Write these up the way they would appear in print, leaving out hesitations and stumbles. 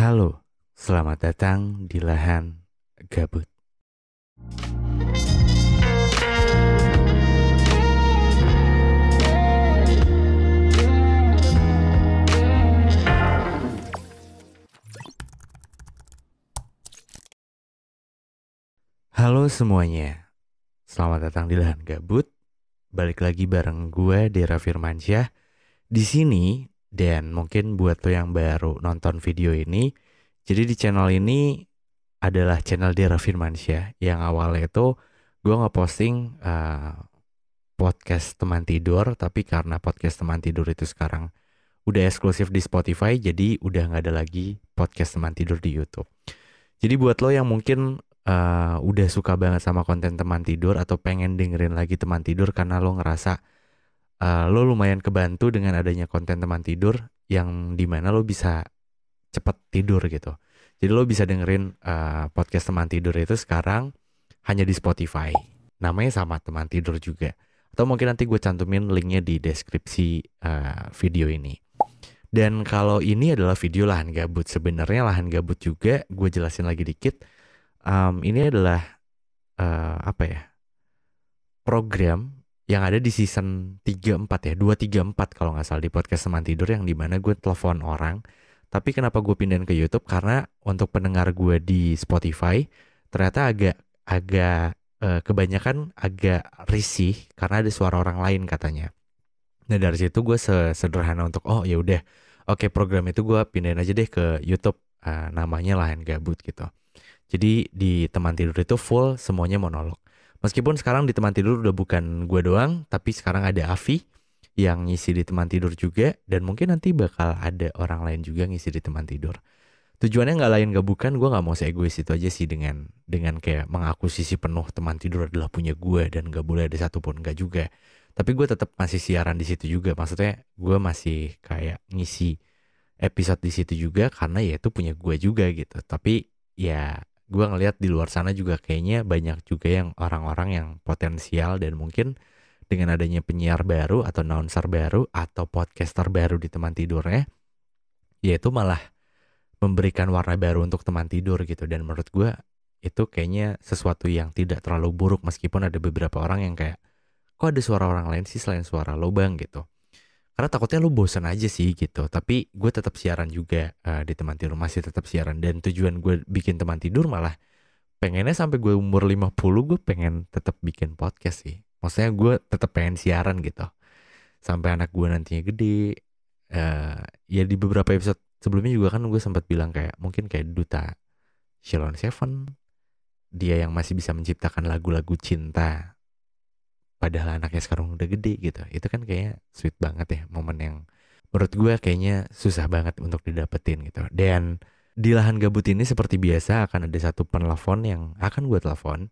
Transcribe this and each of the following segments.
Halo, selamat datang di lahan gabut. Halo semuanya, selamat datang di lahan gabut. Balik lagi bareng gue Dera Firmansyah di sini. Dan mungkin buat lo yang baru nonton video ini, jadi di channel ini adalah channel Dera Firmansyah yang awalnya itu gue ngeposting podcast teman tidur, tapi karena podcast teman tidur itu sekarang udah eksklusif di Spotify, jadi udah nggak ada lagi podcast teman tidur di YouTube. Jadi buat lo yang mungkin udah suka banget sama konten teman tidur atau pengen dengerin lagi teman tidur karena lo ngerasa lo lumayan kebantu dengan adanya konten teman tidur yang dimana lo bisa cepet tidur gitu. Jadi lo bisa dengerin podcast teman tidur itu sekarang hanya di Spotify. Namanya sama teman tidur juga. Atau mungkin nanti gue cantumin linknya di deskripsi video ini. Dan kalau ini adalah video lahan gabut, sebenarnya lahan gabut juga gue jelasin lagi dikit. Ini adalah program yang ada di season 3-4 ya, 2-3-4 kalau nggak salah di podcast teman tidur yang dimana gue telepon orang. Tapi kenapa gue pindahin ke YouTube? Karena untuk pendengar gue di Spotify ternyata agak kebanyakan agak risih karena ada suara orang lain katanya. Nah dari situ gue sederhana untuk ya udah, oke, program itu gue pindahin aja deh ke YouTube, namanya Lahan Gabut gitu. Jadi di teman tidur itu full semuanya monolog. Meskipun sekarang di teman tidur udah bukan gue doang, tapi sekarang ada Avi yang ngisi di teman tidur juga, dan mungkin nanti bakal ada orang lain juga ngisi di teman tidur. Tujuannya nggak lain gak bukan, gue nggak mau seegois itu aja sih dengan kayak mengakuisisi penuh teman tidur adalah punya gue dan nggak boleh ada satupun, nggak juga. Tapi gue tetap masih siaran di situ juga. Maksudnya gue masih kayak ngisi episode di situ juga karena ya itu punya gue juga gitu. Tapi ya gue ngelihat di luar sana juga kayaknya banyak juga yang orang-orang yang potensial, dan mungkin dengan adanya penyiar baru atau announcer baru atau podcaster baru di teman tidurnya, ya itu malah memberikan warna baru untuk teman tidur gitu. Dan menurut gue itu kayaknya sesuatu yang tidak terlalu buruk, meskipun ada beberapa orang yang kayak, kok ada suara orang lain sih selain suara lo bang gitu. Karena takutnya lu bosan aja sih gitu. Tapi gue tetap siaran juga di teman tidur, masih tetap siaran. Dan tujuan gue bikin teman tidur malah pengennya sampai gue umur 50 gue pengen tetap bikin podcast sih. Maksudnya gue tetap pengen siaran gitu. Sampai anak gue nantinya gede. Ya di beberapa episode sebelumnya juga kan gue sempat bilang kayak mungkin kayak duta Sheldon Seven. Dia yang masih bisa menciptakan lagu-lagu cinta padahal anaknya sekarang udah gede gitu. Itu kan kayaknya sweet banget ya, momen yang menurut gue kayaknya susah banget untuk didapetin gitu. Dan di lahan gabut ini seperti biasa akan ada satu penelpon yang akan gue telepon.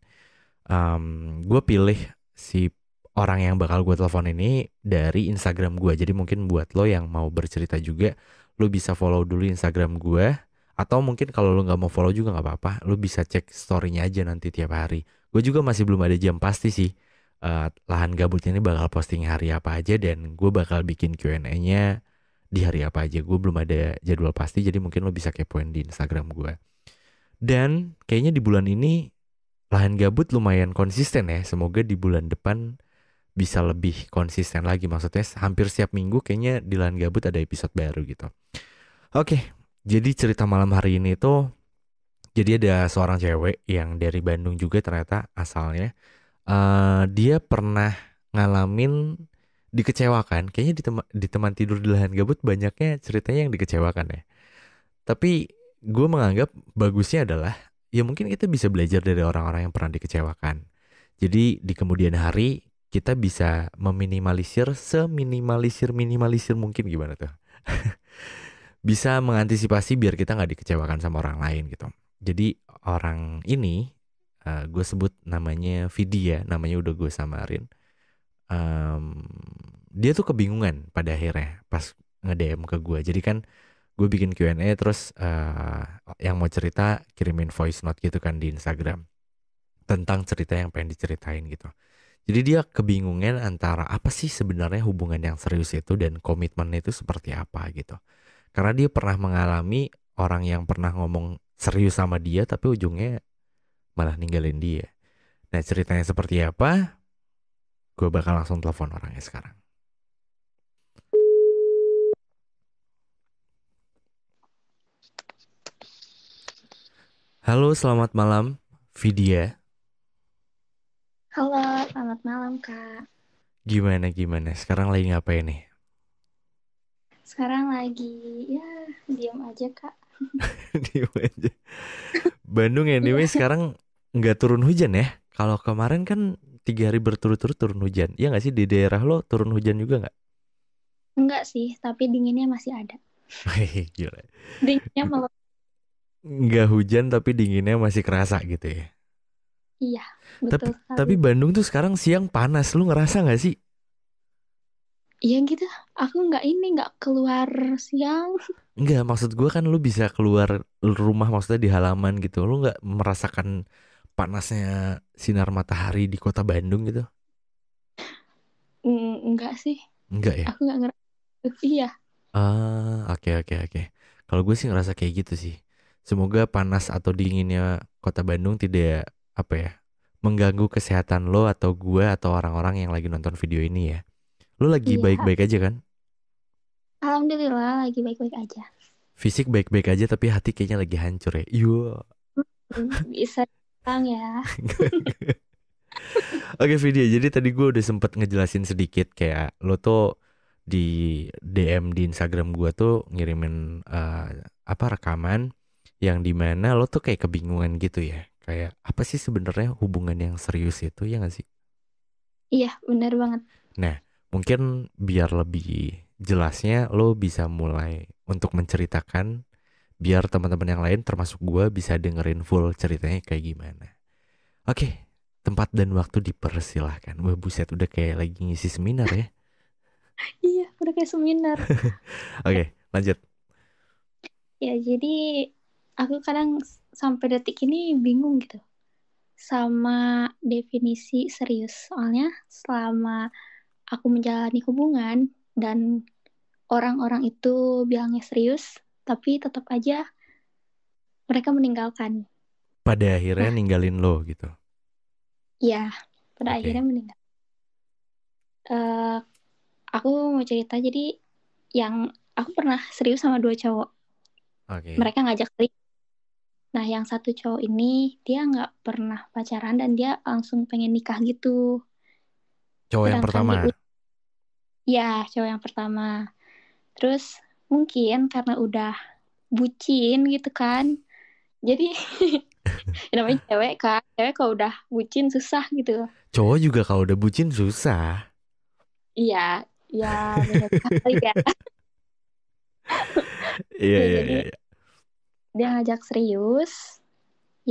Gue pilih si orang yang bakal gue telepon ini dari Instagram gue. Jadi mungkin buat lo yang mau bercerita juga, lo bisa follow dulu Instagram gue. Atau mungkin kalau lo gak mau follow juga gak apa-apa, lo bisa cek story-nya aja nanti tiap hari. Gue juga masih belum ada jam pasti sih. Lahan gabut ini bakal posting hari apa aja, dan gue bakal bikin Q&A-nya di hari apa aja. Gue belum ada jadwal pasti, jadi mungkin lo bisa kepoin di Instagram gue. Dan kayaknya di bulan ini lahan gabut lumayan konsisten ya. Semoga di bulan depan bisa lebih konsisten lagi. Maksudnya hampir setiap minggu kayaknya di lahan gabut ada episode baru gitu. Oke, jadi cerita malam hari ini tuh, jadi ada seorang cewek yang dari Bandung juga ternyata asalnya. Dia pernah ngalamin dikecewakan. Kayaknya di teman tidur di lahan gabut banyaknya ceritanya yang dikecewakan ya. Tapi gue menganggap bagusnya adalah ya mungkin kita bisa belajar dari orang-orang yang pernah dikecewakan. Jadi di kemudian hari kita bisa meminimalisir seminimalisir mungkin, gimana tuh? Bisa mengantisipasi biar kita nggak dikecewakan sama orang lain gitu. Jadi orang ini gue sebut namanya Vidya, namanya udah gue samarin. Dia tuh kebingungan pada akhirnya pas nge-DM ke gue. Jadi kan gue bikin Q&A, terus yang mau cerita kirimin voice note gitu kan di Instagram tentang cerita yang pengen diceritain gitu. Jadi dia kebingungan antara apa sih sebenarnya hubungan yang serius itu dan komitmen itu seperti apa gitu. Karena dia pernah mengalami orang yang pernah ngomong serius sama dia tapi ujungnya malah ninggalin dia. Nah, ceritanya seperti apa? Gue bakal langsung telepon orangnya sekarang. Halo, selamat malam, Vidya. Halo, selamat malam Kak. Gimana? Sekarang lagi ngapain nih? Sekarang lagi ya diam aja Kak. Diem aja. Bandung anyway Iya, sekarang nggak turun hujan ya? Kalau kemarin kan 3 hari berturut-turut turun hujan. Iya nggak sih di daerah lo turun hujan juga nggak? enggak sih, tapi dinginnya masih ada. Wih, gila. Dinginnya malah Nggak hujan tapi dinginnya masih kerasa gitu ya. iya, Tapi betul sekali. tapi Bandung tuh sekarang siang panas. Lu ngerasa nggak sih? Iya gitu, aku nggak keluar siang. Nggak, maksud gue kan lu bisa keluar rumah maksudnya di halaman gitu. Lu nggak merasakan panasnya sinar matahari di kota Bandung gitu? Enggak sih, Enggak ya? aku nggak ngerasa. Iya, Oke. Kalau gue sih ngerasa kayak gitu sih. Semoga panas atau dinginnya kota Bandung tidak apa ya mengganggu kesehatan lo atau gue atau orang-orang yang lagi nonton video ini ya. Lo lagi iya. baik-baik aja kan? Alhamdulillah lagi baik-baik aja. Fisik baik-baik aja tapi hati kayaknya lagi hancur ya. Iya. Bisa bilang ya. Oke video. Jadi tadi gue udah sempet ngejelasin sedikit kayak lo tuh di DM di Instagram gue tuh ngirimin apa rekaman yang dimana lo tuh kayak kebingungan gitu ya. Kayak apa sih sebenarnya hubungan yang serius itu ya gak sih? Iya, benar banget. Nah, mungkin biar lebih jelasnya lo bisa mulai untuk menceritakan biar teman-teman yang lain termasuk gue bisa dengerin full ceritanya kayak gimana. Oke, tempat dan waktu dipersilahkan. Wah buset udah kayak lagi ngisi seminar ya. Iya, udah kayak seminar. Oke, lanjut. Ya, jadi aku kadang sampai detik ini bingung gitu sama definisi serius. Soalnya selama aku menjalani hubungan dan orang-orang itu bilangnya serius, tapi tetap aja mereka meninggalkan. Pada akhirnya Nah, ninggalin lo gitu. ya pada akhirnya Oke. meninggal. Eh, aku mau cerita jadi yang aku pernah serius sama dua cowok. Oke. Mereka ngajak serius. Nah, yang satu cowok ini dia nggak pernah pacaran dan dia langsung pengen nikah gitu. Cowok yang Sedangkan pertama. di ya cowok yang pertama. Terus mungkin karena udah bucin gitu kan. Jadi ya namanya cewek kan. Cewek kalau udah bucin susah gitu. Cowok juga kalau udah bucin susah. Iya, ya benar sekali ya. Iya, Ya iya, jadi iya, iya. dia ngajak serius,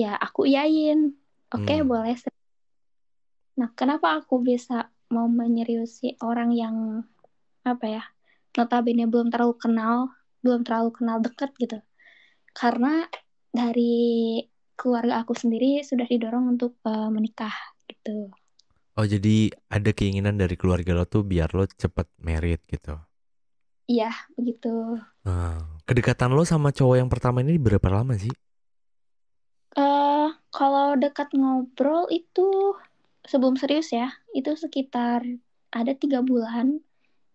ya aku iyain. Oke, Hmm. boleh. Nah, kenapa aku bisa mau menyeriusi orang yang apa ya? Notabene belum terlalu kenal dekat gitu. Karena dari keluarga aku sendiri sudah didorong untuk menikah gitu. Oh jadi ada keinginan dari keluarga lo tuh biar lo cepet married gitu. Iya, begitu. Kedekatan lo sama cowok yang pertama ini berapa lama sih? eh Kalau dekat ngobrol itu sebelum serius ya, itu sekitar ada 3 bulan.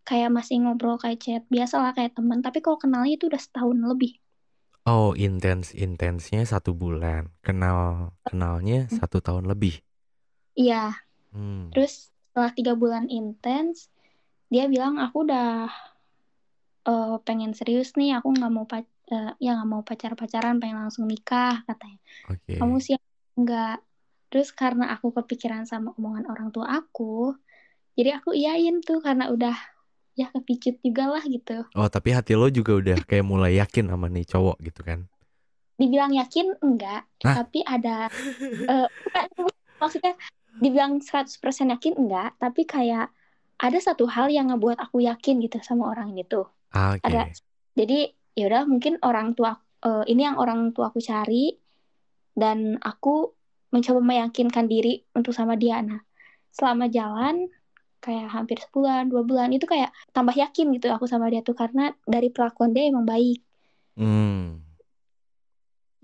Kayak masih ngobrol kayak chat biasa lah kayak teman. Tapi kalau kenalnya itu udah setahun lebih. Oh, intensnya 1 bulan. Kenalnya 1 tahun lebih. Iya, Hmm. terus setelah 3 bulan intens, dia bilang aku udah pengen serius nih, aku nggak mau ya nggak mau pacaran, pengen langsung nikah katanya. Kamu Oke. siap nggak? Terus karena aku kepikiran sama omongan orang tua aku, jadi aku iyain tuh karena udah ya kepicut juga lah gitu. Oh, tapi hati lo juga udah kayak mulai yakin sama nih cowok gitu kan? Dibilang yakin enggak, Hah? tapi ada bukan, maksudnya dibilang 100% yakin enggak, tapi kayak ada satu hal yang ngebuat aku yakin gitu sama orang ini tuh. Ada, Oke. jadi ya udah mungkin ini yang orang tua aku cari dan aku mencoba meyakinkan diri untuk sama dia. Nah, selama jalan kayak hampir sebulan, 2 bulan itu kayak tambah yakin gitu aku sama dia tuh karena dari perlakuan dia emang baik. Hmm.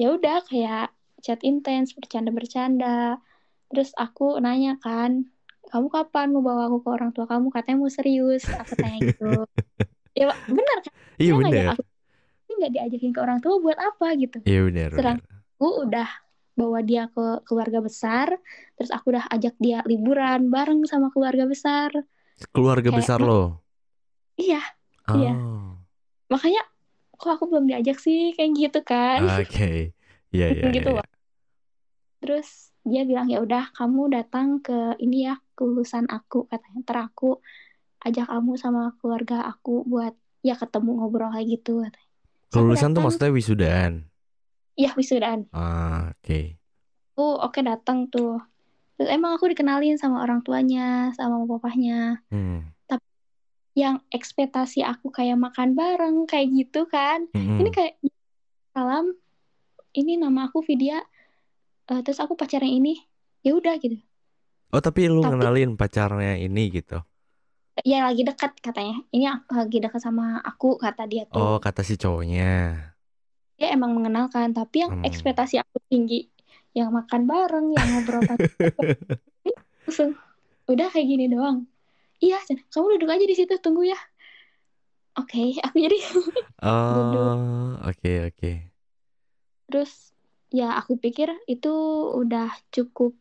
ya udah kayak chat intens, bercanda-bercanda. Terus aku nanya kan, kamu kapan mau bawa aku ke orang tua kamu? Katanya mau serius. Aku tanya gitu. Ya benar kan? Iya Dia ngajak bener. aku, tapi nggak diajakin ke orang tua buat apa gitu. Iya bener bener. Sedangkan aku udah bawa dia ke keluarga besar, terus aku udah ajak dia liburan bareng sama keluarga besar. Keluarga Kayak, besar lo. iya, iya. Oh. Makanya, kok aku belum diajak sih? Kayak gitu kan. Oke. Iya iya iya Gitu iya. loh. Terus dia bilang, ya udah kamu datang ke ini ya, ke lulusan aku katanya. Ntar aku ajak kamu sama keluarga aku buat ya ketemu ngobrol kayak gitu katanya. Terus aku Kelulusan tuh datang, maksudnya wisudaan. ya wisudaan. Ah, oke. Aku oke datang tuh. Terus emang aku dikenalin sama orang tuanya, sama papahnya. Hmm. Tapi yang ekspektasi aku kayak makan bareng, kayak gitu kan. Ini Mm-mm. kayak, salam, ini nama aku Vidya, terus aku pacarnya ini. Ya udah gitu. Oh, tapi lu Tapi ngenalin pacarnya ini gitu. ya lagi dekat katanya. Ini aku lagi dekat sama aku, kata dia tuh. Oh, kata si cowoknya. Dia emang mengenalkan, tapi yang Hmm. ekspektasi aku tinggi, yang makan bareng, yang ngobrol panjang, ini langsung udah kayak gini doang. Iya, kamu duduk aja di situ, tunggu ya. Oke, aku jadi duduk. Oh, oke oke. Terus ya aku pikir itu udah cukup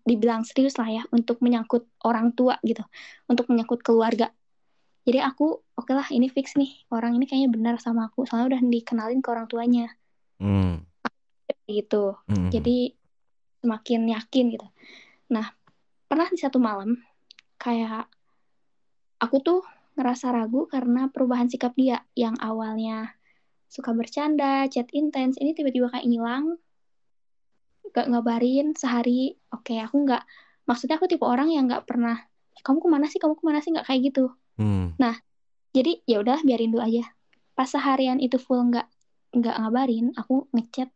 dibilang serius lah ya untuk menyangkut orang tua gitu, untuk menyangkut keluarga. Jadi aku oke lah ini fix nih, orang ini kayaknya benar sama aku, soalnya udah dikenalin ke orang tuanya Hmm. gitu. Jadi Hmm. semakin yakin gitu. Nah, pernah di satu malam kayak aku tuh ngerasa ragu karena perubahan sikap dia yang awalnya suka bercanda, chat intens, ini tiba-tiba kayak ngilang, gak ngabarin sehari. Oke, aku nggak, maksudnya aku tipe orang yang nggak pernah, kamu kemana sih, nggak kayak gitu. Hmm. Nah, jadi ya udah biarin dulu aja. Pas seharian itu full nggak ngabarin, aku ngechat.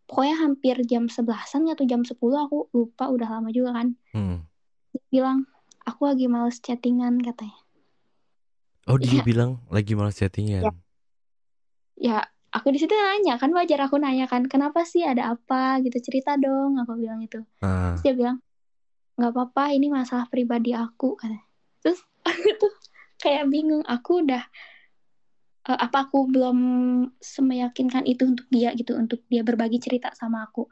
Pokoknya hampir jam 11-an atau jam 10, aku lupa, udah lama juga kan. Hmm. Dia bilang, aku lagi males chattingan katanya. Oh, dia Ya, bilang lagi malas chattingan. ya, ya. Aku di situ nanya kan, wajar aku nanya kan, kenapa sih, ada apa gitu, cerita dong, aku bilang itu. Terus Ah. dia bilang, nggak apa-apa, ini masalah pribadi aku katanya. Terus aku tuh kayak bingung, aku udah apa aku belum semeyakinkan itu untuk dia gitu, untuk dia berbagi cerita sama aku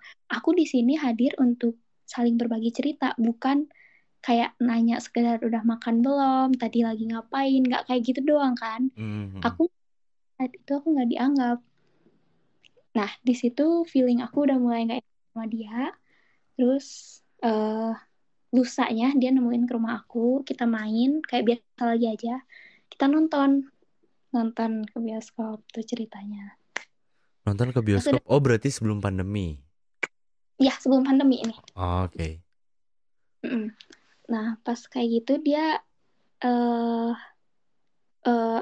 di sini hadir untuk saling berbagi cerita, bukan kayak nanya sekedar udah makan belum, tadi lagi ngapain, nggak kayak gitu doang kan. Hmm. Aku saat itu aku nggak dianggap. Nah di situ feeling aku udah mulai nggak enak sama dia. Terus eh lusanya dia nemuin ke rumah aku, kita main kayak biasa lagi aja, kita nonton nonton ke bioskop tuh ceritanya. Nonton ke Pas bioskop. udah, Oh, berarti sebelum pandemi. ya sebelum pandemi ini. Oh, oke. Mm-mm. Nah pas kayak gitu dia eh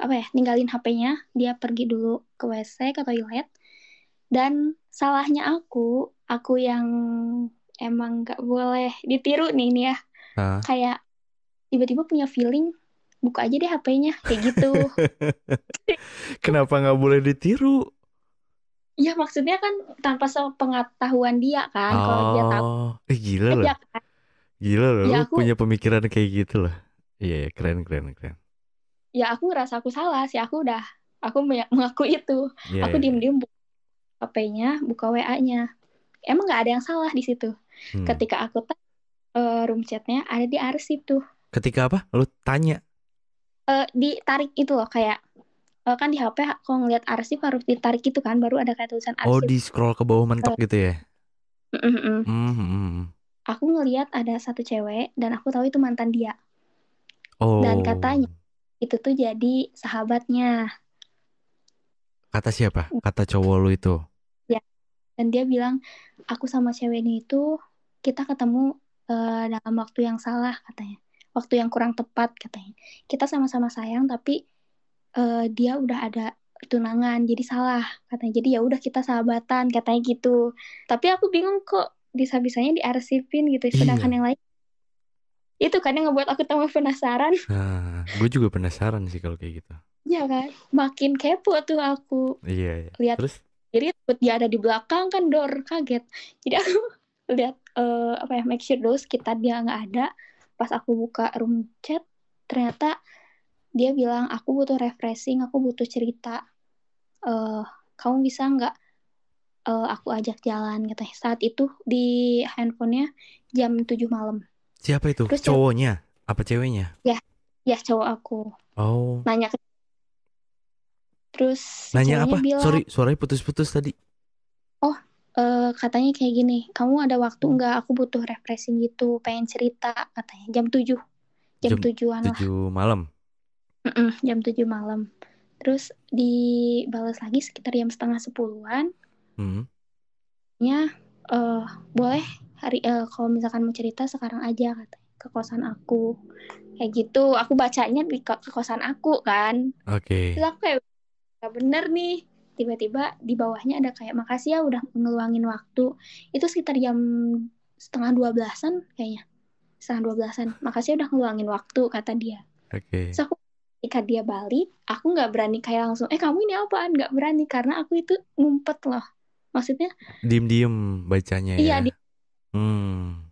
apa ya, ninggalin HP-nya, dia pergi dulu ke WC, ke toilet. Dan salahnya aku yang emang gak boleh ditiru nih ya, Hah? kayak tiba-tiba punya feeling, buka aja deh HP-nya kayak gitu. Kenapa nggak boleh ditiru? Ya maksudnya kan tanpa sepengetahuan dia kan, kalau dia tahu Oh, gila loh. aja kan. Gila loh, lu Ya aku punya pemikiran kayak gitu loh. Iya, iya, keren, keren, keren. ya aku ngerasa aku salah sih, aku mengaku itu. Iya, Aku iya, iya. diem-diem buka HP-nya, buka WA-nya. Emang nggak ada yang salah di situ. Hmm. Ketika aku room chatnya ada di arsip tuh. Ketika apa? Lu tanya. Ditarik itu loh, kayak kan di HP kalau ngeliat arsip harus ditarik gitu kan, baru ada kayak tulisan Oh, arsip. di scroll ke bawah mentok Eh, gitu ya? mm, mm, mm. Hmm, hmm, hmm. Aku ngeliat ada satu cewek dan aku tahu itu mantan dia. Dan Oh, katanya itu tuh jadi sahabatnya. kata siapa? Kata cowok lu itu. Ya, dan dia bilang, aku sama cewek ini itu kita ketemu dalam waktu yang salah katanya. Waktu yang kurang tepat katanya. Kita sama-sama sayang tapi dia udah ada tunangan jadi salah katanya, jadi ya udah kita sahabatan katanya gitu. Tapi aku bingung kok bisa-bisanya diarsipin gitu, sedangkan Iya. yang lain itu kan yang ngebuat aku tambah penasaran. Nah, gue juga penasaran sih kalau kayak gitu. Ya kan, makin kepo tuh aku Iya, iya. lihat Terus? Jadi dia ada di belakang kan, Dor, kaget. Jadi aku lihat make sure dulu sekitar dia nggak ada. Pas aku buka room chat, ternyata dia bilang aku butuh refreshing, aku butuh cerita. Kamu bisa nggak aku ajak jalan katanya. Saat itu di handphonenya jam 7 malam. Siapa itu? Terus Cowoknya? Apa ceweknya? ya, ya cowok aku Oh, nanya, terus si nanya ceweknya apa? bilang, Sorry, suaranya putus-putus tadi. oh katanya kayak gini, kamu ada waktu nggak? Aku butuh refreshing gitu, pengen cerita katanya. Jam Jam 7-an lah. 7 malam. Jam 7 malam. Terus dibalas lagi sekitar jam setengah 10-an. Hmm. Nya boleh kalau misalkan mau cerita sekarang aja katanya, ke kosan aku. Kayak gitu, aku bacanya ke kosan aku kan. Oke. Terus aku kayak gak bener nih. Tiba-tiba di bawahnya ada kayak makasih ya udah ngeluangin waktu. Itu sekitar jam setengah 12-an kayaknya. Setengah 12-an. Makasih ya udah ngeluangin waktu kata dia. Terus Oke. aku ketika dia balik, aku nggak berani kayak langsung, kamu ini apaan? Nggak berani karena aku itu ngumpet loh. Maksudnya, Diem-diem bacanya ya. iya dia Hmm.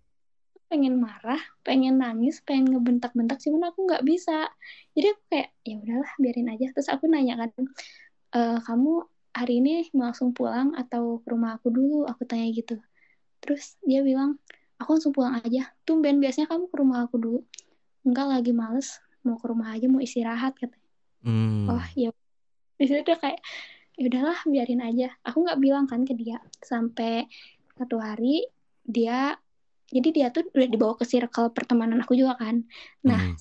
pengen marah, pengen nangis, pengen ngebentak-bentak, cuman aku nggak bisa. Jadi aku kayak ya udahlah biarin aja. Terus aku nanya kan, kamu hari ini mau langsung pulang atau ke rumah aku dulu? Aku tanya gitu. Terus dia bilang, aku langsung pulang aja. Tumben biasanya kamu ke rumah aku dulu. Enggak, lagi males, mau ke rumah aja, mau istirahat katanya. Oh Hmm. ya, di situ udah kayak ya udahlah biarin aja. Aku nggak bilang kan ke dia sampai satu hari dia, jadi dia tuh udah dibawa ke circle pertemanan aku juga kan. Nah, Hmm.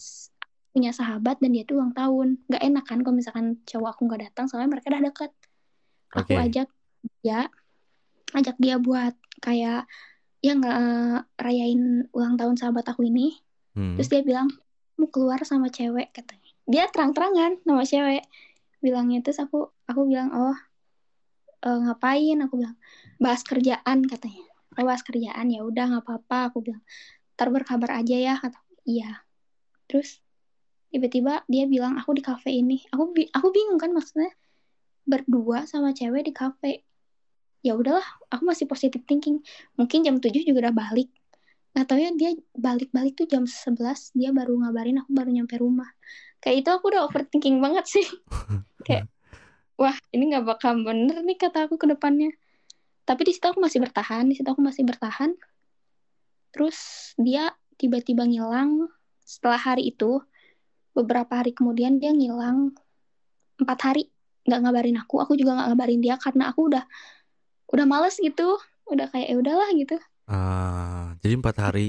punya sahabat dan dia tuh ulang tahun. Nggak enak kan kalau misalkan cowok aku nggak datang soalnya mereka udah deket. Aku Oke. dia ajak dia buat kayak ya nggak rayain ulang tahun sahabat aku ini. Hmm. Terus dia bilang mau keluar sama cewek katanya. Dia terang-terangan sama cewek bilangnya. Terus aku bilang, oh ngapain? Aku bilang bahas kerjaan katanya. Oh, bahas kerjaan, ya udah nggak apa-apa. Aku bilang ntar berkabar aja ya kata. Iya. Terus tiba-tiba dia bilang aku di kafe ini. Aku bingung kan, maksudnya berdua sama cewek di kafe. Ya udahlah, aku masih positive thinking. Mungkin jam 7 juga udah balik. Nggak tahu ya, dia balik-balik tuh jam 11, dia baru ngabarin aku baru nyampe rumah. Kayak itu aku udah overthinking banget sih. Kayak wah, ini nggak bakal bener nih kata aku ke depannya. Tapi di situ aku masih bertahan, di situ aku masih bertahan. Terus dia tiba-tiba ngilang. Setelah hari itu, beberapa hari kemudian dia ngilang 4 hari. Nggak ngabarin aku juga nggak ngabarin dia karena aku udah males gitu. Udah kayak ya udahlah gitu. Jadi 4 hari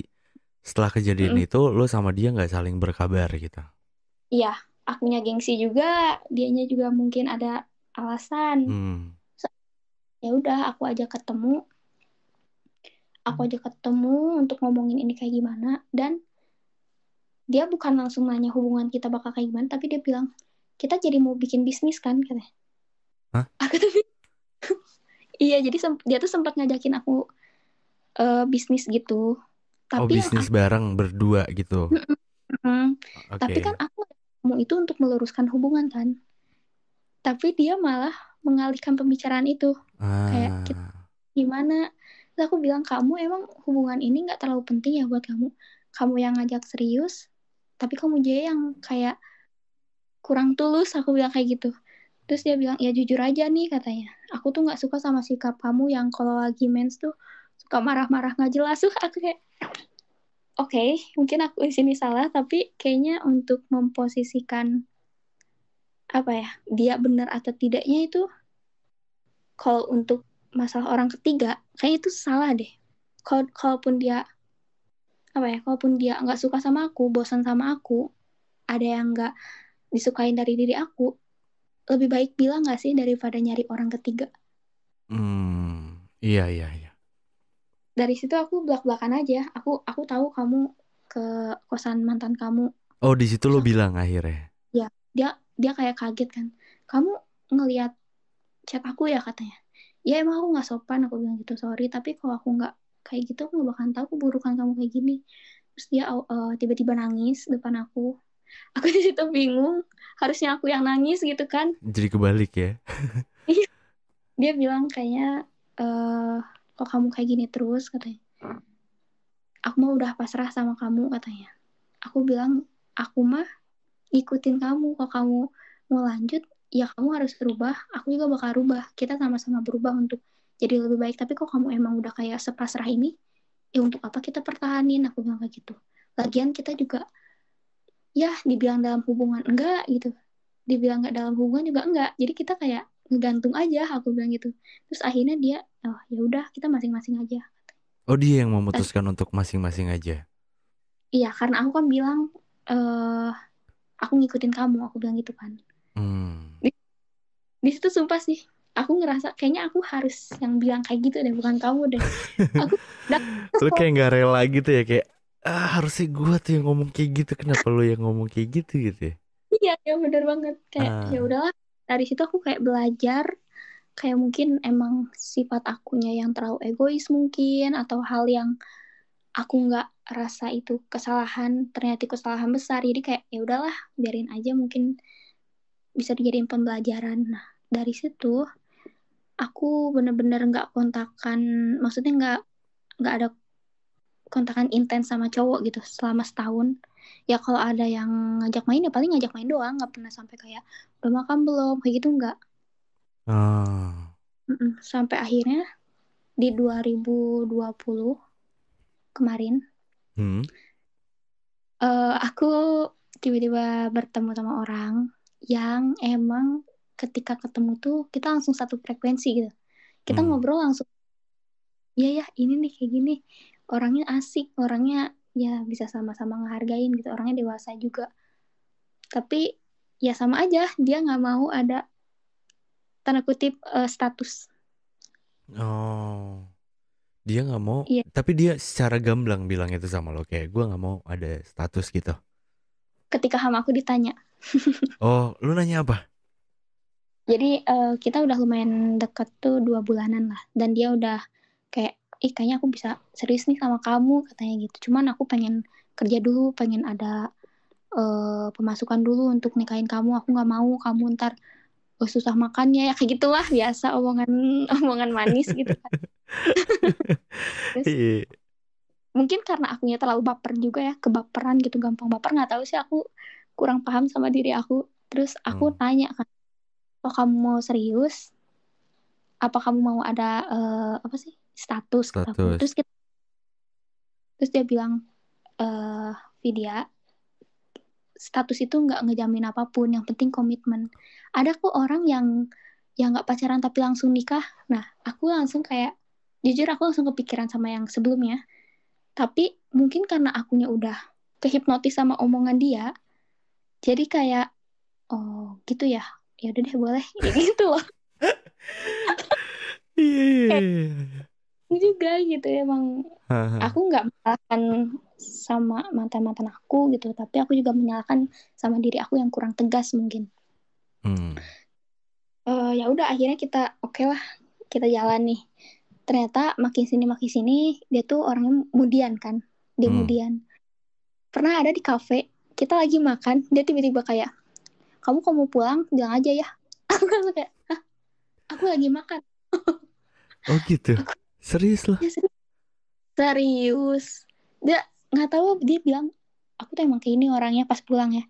setelah kejadian Mm-mm. itu, lo sama dia nggak saling berkabar gitu. Iya, akunya gengsi juga, dianya juga mungkin ada alasan. Hmm. Ya udah, aku aja ketemu untuk ngomongin ini kayak gimana, dan dia bukan langsung nanya hubungan kita bakal kayak gimana, tapi dia bilang kita jadi mau bikin bisnis kan katanya. Hah? Aku tuh iya, jadi dia tuh sempat ngajakin aku bisnis gitu, Oh, tapi yang bisnis aku bareng berdua gitu. tapi kan Oke. aku mau itu untuk meluruskan hubungan kan, tapi dia malah mengalihkan pembicaraan itu, kayak kita Ah. gimana. Terus aku bilang kamu emang hubungan ini nggak terlalu penting ya buat kamu, kamu yang ngajak serius tapi kamu aja yang kayak kurang tulus, aku bilang kayak gitu. Terus dia bilang ya jujur aja nih katanya, aku tuh nggak suka sama sikap kamu yang kalau lagi mens tuh suka marah-marah nggak jelas. Aku kayak oke, mungkin aku di sini salah, tapi kayaknya untuk memposisikan apa ya, dia benar atau tidaknya itu, kalau untuk masalah orang ketiga kayak itu salah deh. Kalaupun dia apa ya, kalaupun dia nggak suka sama aku, bosan sama aku, ada yang nggak disukain dari diri aku, lebih baik bilang nggak sih daripada nyari orang ketiga. Iya, iya, iya. Dari situ aku belak-belakan aja. Aku tahu kamu ke kosan mantan kamu. Oh, di situ Terus lo aku, bilang akhirnya. ya, dia dia kayak kaget kan. Kamu ngelihat chat aku ya katanya. Ya emang aku nggak sopan, aku bilang gitu, sorry. Tapi kalau aku nggak kayak gitu, aku nggak bakalan tahu keburukan kamu kayak gini. Terus dia tiba-tiba nangis depan aku. Aku di situ bingung. Harusnya aku yang nangis gitu kan. Jadi kebalik ya. Dia bilang kayaknya kok kamu kayak gini terus katanya. Aku mah udah pasrah sama kamu katanya. Aku bilang aku mah ikutin kamu. Kalau kamu mau lanjut, ya kamu harus berubah. Aku juga bakal rubah. Kita sama-sama berubah untuk jadi lebih baik. Tapi kok kamu emang udah kayak sepasrah ini, ya untuk apa kita pertahanin? Aku bilang kayak gitu. Lagian kita juga, ya dibilang dalam hubungan enggak gitu. Dibilang enggak dalam hubungan juga enggak. Jadi kita kayak ngegantung aja, aku bilang gitu. Terus akhirnya dia, oh ya udah kita masing-masing aja. Oh, dia yang Dan memutuskan untuk masing-masing aja. iya karena aku kan bilang, eh aku ngikutin kamu, aku bilang gitu kan. Hmm. Di, di situ sumpah sih, aku ngerasa kayaknya aku harus yang bilang kayak gitu deh, bukan kamu deh. Aku udah Lu kesel. kayak nggak rela gitu ya, kayak harusnya gue tuh yang ngomong kayak gitu, kenapa lu yang ngomong kayak gitu gitu ya. Iya ya bener banget, kayak ya Ah. udahlah. Dari situ aku kayak belajar, kayak mungkin emang sifat akunya yang terlalu egois mungkin, atau hal yang aku nggak rasa itu kesalahan, ternyata itu kesalahan besar. Jadi kayak ya udahlah, biarin aja, mungkin bisa dijadiin pembelajaran. Nah dari situ aku bener-bener nggak kontakan, maksudnya nggak ada kontakan intens sama cowok gitu selama setahun. Ya kalau ada yang ngajak main ya paling ngajak main doang, nggak pernah sampai kayak udah makan belum kayak gitu, nggak. Ah. Sampai akhirnya di 2020 kemarin, Hmm. aku tiba-tiba bertemu sama orang yang emang ketika ketemu tuh kita langsung satu frekuensi gitu. Kita Hmm. ngobrol langsung, iya ya ini nih kayak gini, orangnya asik, orangnya ya bisa sama-sama ngehargain gitu, orangnya dewasa juga. Tapi ya sama aja, dia nggak mau ada tanda kutip status. Oh, dia nggak mau, Iya, tapi dia secara gamblang bilang itu sama lo, kayak gue nggak mau ada status gitu. ketika sama aku ditanya. Oh, lu nanya apa? Jadi kita udah lumayan deket tuh 2 bulanan lah, dan dia udah kayak, ih kayaknya aku bisa serius nih sama kamu katanya gitu. Cuman aku pengen kerja dulu, pengen ada pemasukan dulu untuk nikahin kamu. Aku nggak mau kamu ntar susah makannya ya, kayak gitulah biasa omongan omongan manis gitu kan. Terus Iya. mungkin karena akunya terlalu baper juga ya, kebaperan gitu, gampang baper, nggak tahu sih, aku kurang paham sama diri aku. Terus aku Hmm. tanya kan, oh kamu mau serius, apa kamu mau ada apa sih status kataku. Status. Terus dia bilang, Vidya, status itu nggak ngejamin apapun, yang penting komitmen. Ada kok orang yang nggak pacaran tapi langsung nikah. Nah aku langsung kayak, jujur aku langsung kepikiran sama yang sebelumnya. Tapi mungkin karena akunya udah kehipnotis sama omongan dia, jadi kayak, oh gitu ya, ya udah deh boleh gitu loh. Iya, iya, Kayak iya. juga gitu emang, aku Haha. nggak menyalahkan sama mantan-mantan aku gitu, tapi aku juga menyalahkan sama diri aku yang kurang tegas mungkin. Hmm. Ya udah akhirnya kita oke lah, kita jalan nih. Ternyata makin sini dia tuh orangnya mudian kan, dia Hmm. mudian. Pernah ada di kafe, kita lagi makan, dia tiba-tiba kayak, kamu kalau mau pulang bilang aja ya. Aku langsung kayak, aku lagi makan. Oh gitu. Aku, Serius loh. ya serius. Dia nggak tahu, dia bilang aku tuh emang kayak ini orangnya pas pulang ya.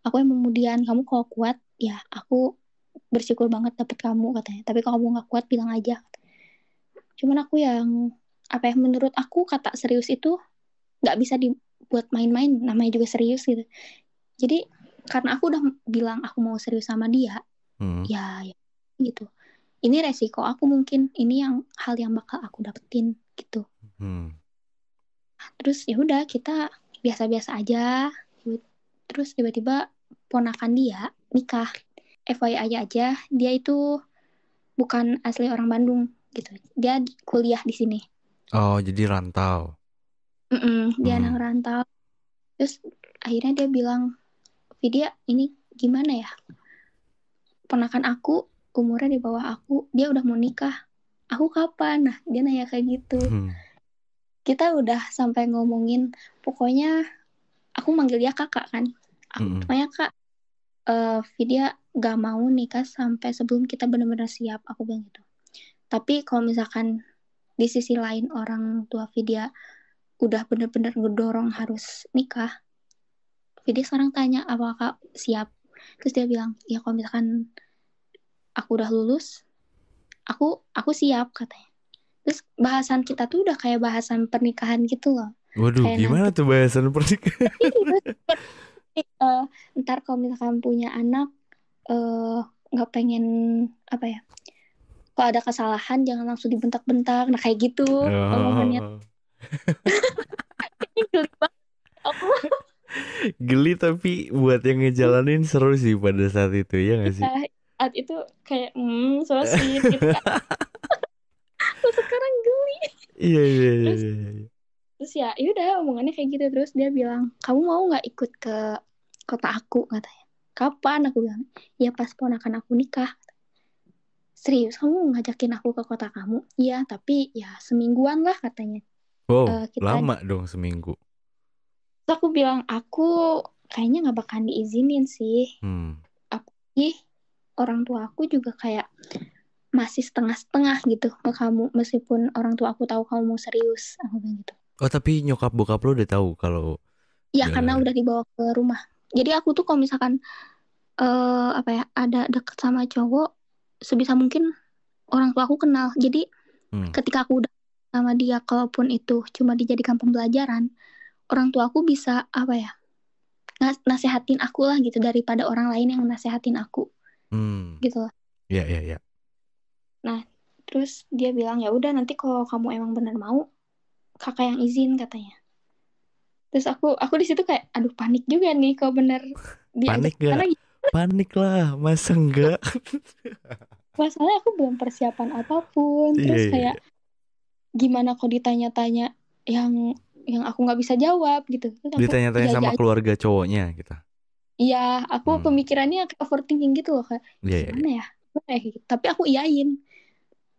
Aku emang kemudian kamu kalau kuat ya aku bersyukur banget dapet kamu katanya. Tapi kalau kamu nggak kuat bilang aja. Cuman aku yang apa ya, menurut aku kata serius itu nggak bisa dibuat main-main. Namanya juga serius gitu. Jadi karena aku udah bilang aku mau serius sama dia, Hmm. ya gitu. Ini resiko aku mungkin. Ini yang hal yang bakal aku dapetin gitu. Hmm. Terus ya udah kita biasa-biasa aja. Terus tiba-tiba ponakan dia nikah. FYI aja, dia itu bukan asli orang Bandung gitu. Dia kuliah di sini. Oh, jadi rantau. Dia anak Hmm. rantau. Terus akhirnya dia bilang, Vidya ini gimana ya? Ponakan aku umurnya di bawah aku, dia udah mau nikah. Aku kapan? Nah, dia nanya kayak gitu. Hmm. Kita udah sampai ngomongin, pokoknya aku manggil dia kakak kan. Aku Hmm. pokoknya kak, Vidya gak mau nikah sampai sebelum kita benar-benar siap, aku bilang gitu. Tapi kalau misalkan di sisi lain orang tua Vidya udah bener-bener ngedorong harus nikah, Vidya sekarang tanya apakah siap. Terus dia bilang, ya kalau misalkan aku udah lulus, aku siap katanya. Terus bahasan kita tuh udah kayak bahasan pernikahan gitu loh. Waduh, Kayak gimana nanti tuh bahasan pernikahan? ntar kalau misalkan punya anak nggak pengen apa ya, kalau ada kesalahan jangan langsung dibentak-bentak, nah kayak gitu omongannya. Oh, Ini geli banget aku. geli tapi buat yang ngejalanin seru sih pada saat itu, ya nggak sih? Ya, saat itu kayak so sweet gitu kan. Terus sekarang geli. Iya, iya, iya, terus iya, iya. terus ya udah omongannya kayak gitu. Terus dia bilang, kamu mau nggak ikut ke kota aku katanya. Kapan? Aku bilang, ya pas ponakan aku nikah. Serius kamu ngajakin aku ke kota kamu? Iya tapi ya semingguan lah katanya. Wow, Kita. lama dong seminggu. Terus aku bilang, aku kayaknya nggak bakalan diizinin sih. Hmm. Apalagi orang tua aku juga kayak masih setengah-setengah gitu ke kamu, meskipun orang tua aku tahu kamu mau serius, aku bilang gitu. Oh, tapi nyokap bokap lo udah tahu kalau Ya karena udah. udah dibawa ke rumah. Jadi aku tuh kalau misalkan apa ya, ada deket sama cowok, sebisa mungkin orang tua aku kenal. Jadi Hmm. ketika aku udah sama dia, kalaupun itu cuma dijadikan pembelajaran, orang tua aku bisa apa ya, nasehatin aku lah gitu, daripada orang lain yang nasehatin aku Hmm. gitu loh. Ya, ya, ya. Nah, terus dia bilang ya udah nanti kalau kamu emang benar mau, kakak yang izin katanya. Terus aku di situ kayak aduh panik juga nih kalau bener diajak Panik gak? karena Panik lah, masa enggak? masalahnya aku belum persiapan apapun. Iya, Terus iya, kayak iya. gimana kok ditanya-tanya yang aku nggak bisa jawab gitu. Terus aku Ditanya-tanya iya iya sama keluarga cowoknya gitu. iya, aku Hmm. pemikirannya kayak overthinking gitu loh, kayak Iya, iya, gimana iya. ya, gimana ya gitu. Tapi aku iyain.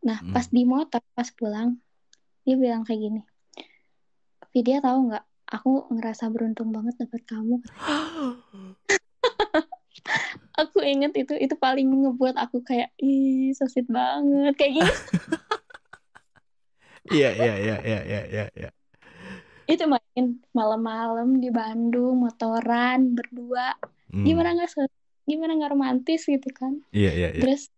Nah pas Hmm. di motor pas pulang dia bilang kayak gini, Vidya tahu nggak, aku ngerasa beruntung banget dapet kamu. Aku inget itu paling ngebuat aku kayak ih so sweet banget kayak gini. Iya, iya, iya, iya, iya, iya, iya. Itu main malam-malam di Bandung motoran berdua, gimana Hmm. nggak gimana nggak romantis gitu kan. Iya, iya, iya. terus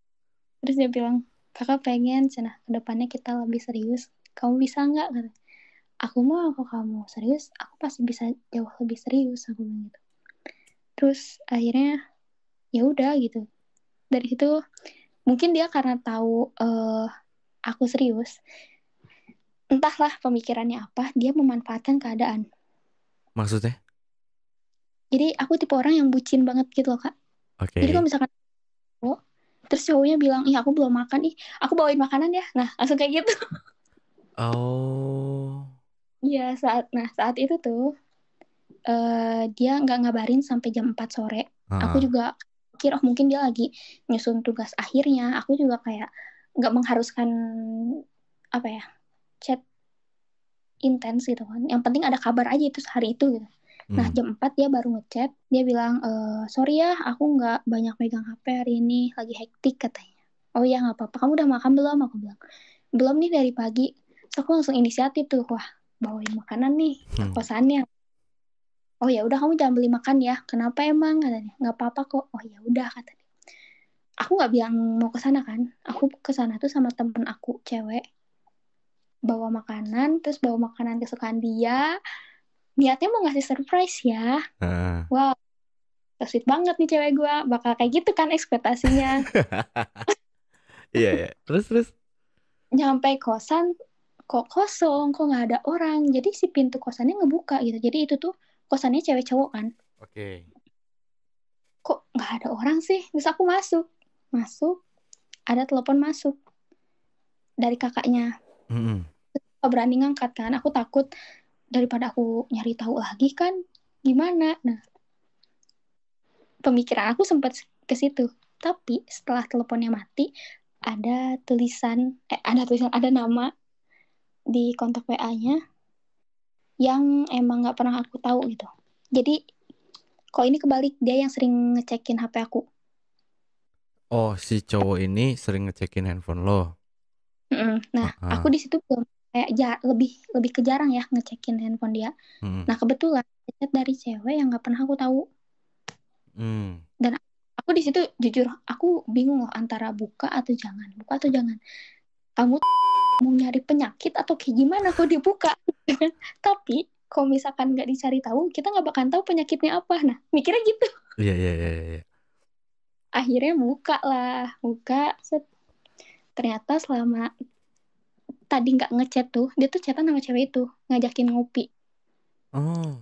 terus dia bilang, kakak pengen cenah kedepannya kita lebih serius, kamu bisa nggak kata. Aku mau kalau kamu serius aku pasti bisa jauh lebih serius, aku bilang gitu. Terus akhirnya ya udah gitu, dari situ mungkin dia karena tahu aku serius, entahlah pemikirannya apa, dia memanfaatkan keadaan. Maksudnya? Jadi aku tipe orang yang bucin banget gitu loh kak. Jadi kalau Oke. misalkan cowok, terus cowoknya bilang ih aku belum makan, ih aku bawain makanan ya, nah langsung kayak gitu. Oh. Iya saat itu tuh dia nggak ngabarin sampai jam 4 sore. Aku Heeh. juga pikir oh mungkin dia lagi nyusun tugas akhirnya. Aku juga kayak nggak mengharuskan apa ya, chat intens gitu kan. Yang penting ada kabar aja itu sehari itu gitu. Nah Hmm. jam 4 dia baru ngechat, dia bilang sorry ya aku nggak banyak megang HP hari ini, lagi hektik katanya. Oh ya nggak apa-apa, kamu udah makan belum, aku bilang belum nih dari pagi. Terus aku langsung inisiatif tuh, wah bawain makanan nih ke Hmm. kosannya. Oh ya udah kamu jangan beli makan ya, kenapa emang katanya. Nggak apa-apa kok. Oh ya udah katanya. Aku nggak bilang mau ke sana kan, aku ke sana tuh sama temen aku cewek, bawa makanan, terus bawa makanan kesukaan dia, niatnya mau ngasih surprise ya. Heeh. Wow, so sweet banget nih cewek gue, bakal kayak gitu kan ekspektasinya. Iya, iya. Terus, terus. Nyampe kosan kok kosong, kok nggak ada orang, jadi si pintu kosannya ngebuka gitu. Jadi itu tuh kosannya cewek cowok kan, Oke. kok nggak ada orang sih. Terus aku masuk, masuk ada telepon masuk dari kakaknya. Mm-mm. Gak berani ngangkat kan, aku takut daripada aku nyari tahu lagi kan gimana. Nah pemikiran aku sempat ke situ. Tapi setelah teleponnya mati, ada nama di kontak WA-nya yang emang nggak pernah aku tahu gitu. Jadi kok ini kebalik, dia yang sering ngecekin HP aku. Oh, si cowok ini sering ngecekin handphone lo. Nah, aku Heeh. di situ belum kayak lebih lebih ke jarang ya ngecekin handphone dia. Mm. Nah, kebetulan chat dari cewek yang nggak pernah aku tahu. Mm. Dan aku di situ jujur aku bingung loh antara buka atau jangan. Kamu mau nyari penyakit atau kayak gimana kok dibuka? Tapi kalau misalkan nggak dicari tahu, kita nggak bakal tahu penyakitnya apa. Nah, mikirnya gitu. Iya, iya, iya, iya. Akhirnya buka lah, buka. Set. Ternyata selama tadi nggak ngechat tuh, dia tuh chatan sama cewek itu, ngajakin ngopi. Oh,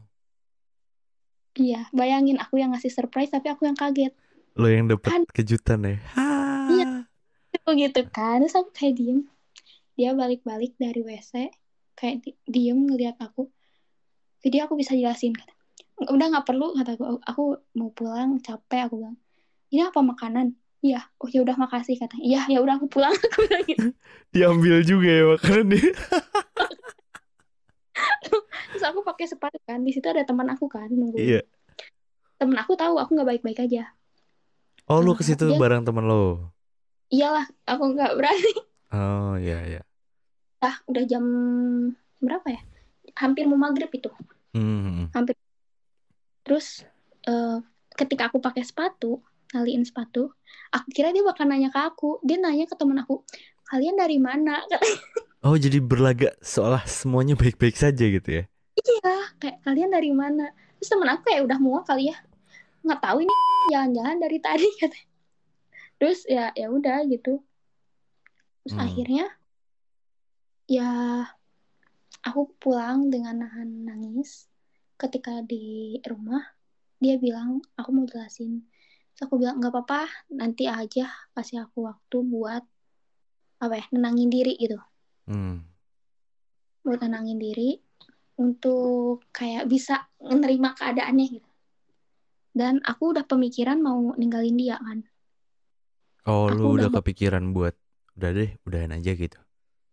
Iya, bayangin aku yang ngasih surprise tapi aku yang kaget. lo yang dapet Kan, kejutan ya? Ha. iya, itu gitu kan. Terus aku kayak diem. Dia balik-balik dari WC, kayak diem ngeliat aku. Jadi aku bisa jelasin, kata. Udah nggak perlu, kata aku mau pulang, capek, aku bilang. Ini apa makanan? Iya, oh ya udah makasih, kata. Iya, ya udah aku pulang, aku bilang gitu. Diambil juga ya makanan dia. Terus aku pakai sepatu kan, di situ ada teman aku kan nungguin. Iya. Temen aku tahu aku nggak baik-baik aja. Oh, lu ke situ Dia bareng temen lo. iyalah, aku nggak berani. Oh, iya, iya. Udah jam berapa ya? Hampir mau maghrib itu. Hmm. Hampir. Terus uh, ketika aku pakai sepatu, ngaliin sepatu, aku kira dia bakal nanya ke aku. Dia nanya ke temen aku, kalian dari mana? Oh, jadi berlagak seolah semuanya baik-baik saja gitu ya? Iya, kayak kalian dari mana? Terus temen aku kayak udah muak kali ya, nggak tahu ini jalan-jalan dari tadi katanya. Terus ya udah gitu. Terus Hmm. akhirnya ya aku pulang dengan nahan nangis. Ketika di rumah dia bilang aku mau jelasin. Terus aku bilang nggak apa-apa, nanti aja kasih aku waktu buat apa ya, nenangin diri gitu. Hmm. Buat nenangin diri untuk kayak bisa menerima keadaannya gitu. Dan aku udah pemikiran mau ninggalin dia kan. Oh, lu Aku udah udah kepikiran buat udah deh, udahan aja gitu.